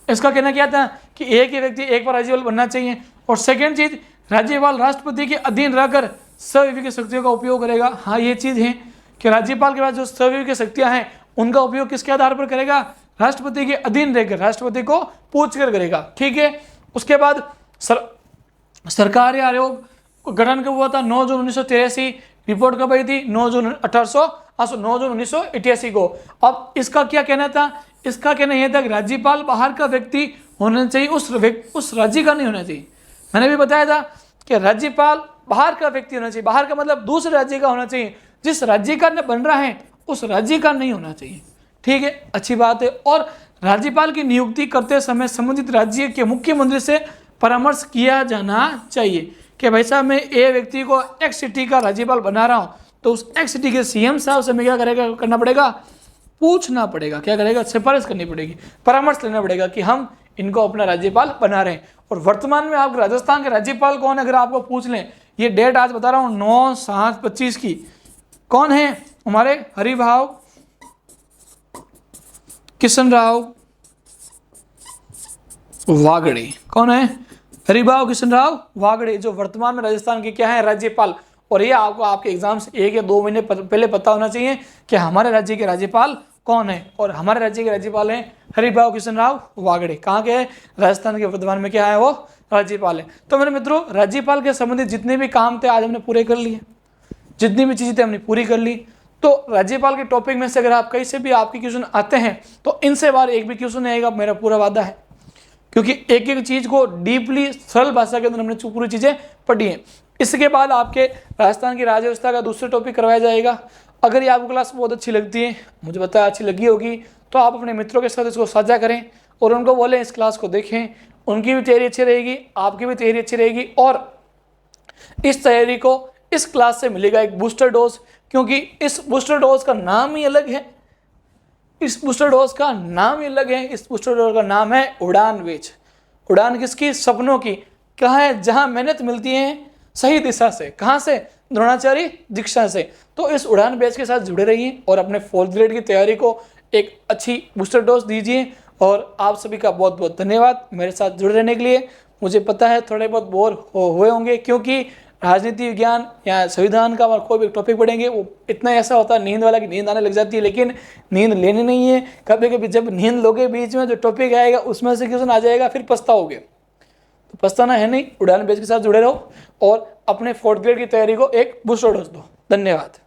इसका कहना क्या था कि एक ही व्यक्ति एक बार राज्यपाल बनना चाहिए। और सेकेंड चीज, राज्यपाल राष्ट्रपति के अधीन रहकर सविवेक शक्तियों का उपयोग करेगा। हाँ, ये चीज है कि राज्यपाल के पास जो सविवेक शक्तियां हैं उनका उपयोग किसके आधार पर करेगा? राष्ट्रपति के अधीन रहकर राष्ट्रपति को पूछ कर करेगा। ठीक है। उसके बाद सरकारी आयोग गठन कब हुआ था? 9 जून 1983। रिपोर्ट कब आई थी? 9 जून 1988 को। अब इसका क्या कहना था? इसका कहना यह था कि राज्यपाल बाहर का व्यक्ति होना चाहिए, उस राज्य का नहीं होना चाहिए। मैंने भी बताया था कि राज्यपाल बाहर का व्यक्ति होना चाहिए। बाहर का मतलब दूसरे राज्य का होना चाहिए। जिस राज्य का बन रहा है उस राज्य का नहीं होना चाहिए। ठीक है, अच्छी बात है। और राज्यपाल की नियुक्ति करते समय संबंधित राज्य के मुख्यमंत्री से परामर्श किया जाना चाहिए कि भाई साहब मैं ए व्यक्ति को एक्स सिटी का राज्यपाल बना रहा हूँ, तो उस एक्स सिटी के सीएम साहब से मैं क्या करना पड़ेगा? पूछना पड़ेगा। क्या करेगा? सिफारिश करनी पड़ेगी, परामर्श लेना पड़ेगा कि हम इनको अपना राज्यपाल बना रहे हैं। और वर्तमान में आप राजस्थान के राज्यपाल कौन है अगर आपको पूछ लें, ये डेट आज बता रहा हूँ 9/7/25 की, कौन है? हमारे हरिभाव किशनराव वागड़े। कौन है? हरिभाव किशनराव वागड़े, जो वर्तमान में राजस्थान के क्या है? राज्यपाल। और ये आपको आपके एग्जाम से 1 या 2 महीने पहले पता होना चाहिए कि हमारे राज्य के राज्यपाल कौन है। और हमारे राज्य के राज्यपाल हैं हरिभाव किशनराव वागड़े। कहाँ के हैं? राजस्थान के वर्तमान में क्या है? वो राज्यपाल है। तो मेरे मित्रों, राज्यपाल के संबंधित जितने भी काम थे आज हमने पूरे कर लिए, जितनी भी चीजें थी हमने पूरी कर ली। तो राज्यपाल के टॉपिक में से अगर आप कहीं से भी आपके क्वेश्चन आते हैं तो इनसे बार एक भी क्वेश्चन नहीं आएगा, मेरा पूरा वादा है। क्योंकि एक एक चीज को डीपली सरल भाषा के अंदर हमने पूरी चीजें पढ़ी हैं। इसके बाद आपके राजस्थान की राज्य व्यवस्था का दूसरा टॉपिक करवाया जाएगा। अगर ये आपको क्लास बहुत अच्छी लगती है, मुझे पता है अच्छी लगी होगी, तो आप अपने मित्रों के साथ इसको साझा करें और उनको बोलें इस क्लास को देखें। उनकी भी तैयारी अच्छी रहेगी, आपकी भी तैयारी अच्छी रहेगी। और इस तैयारी को इस क्लास से मिलेगा एक बूस्टर डोज, क्योंकि इस बूस्टर डोज का नाम ही अलग है। इस बूस्टर डोज का नाम ही अलग है। इस बूस्टर डोज का नाम है उड़ान बैच। उड़ान किसकी? सपनों की। कहाँ है? जहाँ मेहनत मिलती है सही दिशा से। कहाँ से? द्रोणाचार्य दीक्षा से। तो इस उड़ान बैच के साथ जुड़े रहिए और अपने 4th ग्रेड की तैयारी को एक अच्छी बूस्टर डोज दीजिए। और आप सभी का बहुत बहुत धन्यवाद मेरे साथ जुड़े रहने के लिए। मुझे पता है थोड़े बहुत बोर हुए होंगे, क्योंकि राजनीति विज्ञान या संविधान का कोई भी टॉपिक पढ़ेंगे वो इतना ऐसा होता है नींद वाला कि नींद आने लग जाती है, लेकिन नींद लेनी नहीं है। कभी कभी जब नींद लोगे बीच में जो टॉपिक आएगा उसमें से क्वेश्चन आ जाएगा, फिर पछताओगे। तो पछताना है नहीं, उड़ान बैच के साथ जुड़े रहो और अपने 4th ग्रेड की तैयारी को एक बूस्टर डोज दो। धन्यवाद।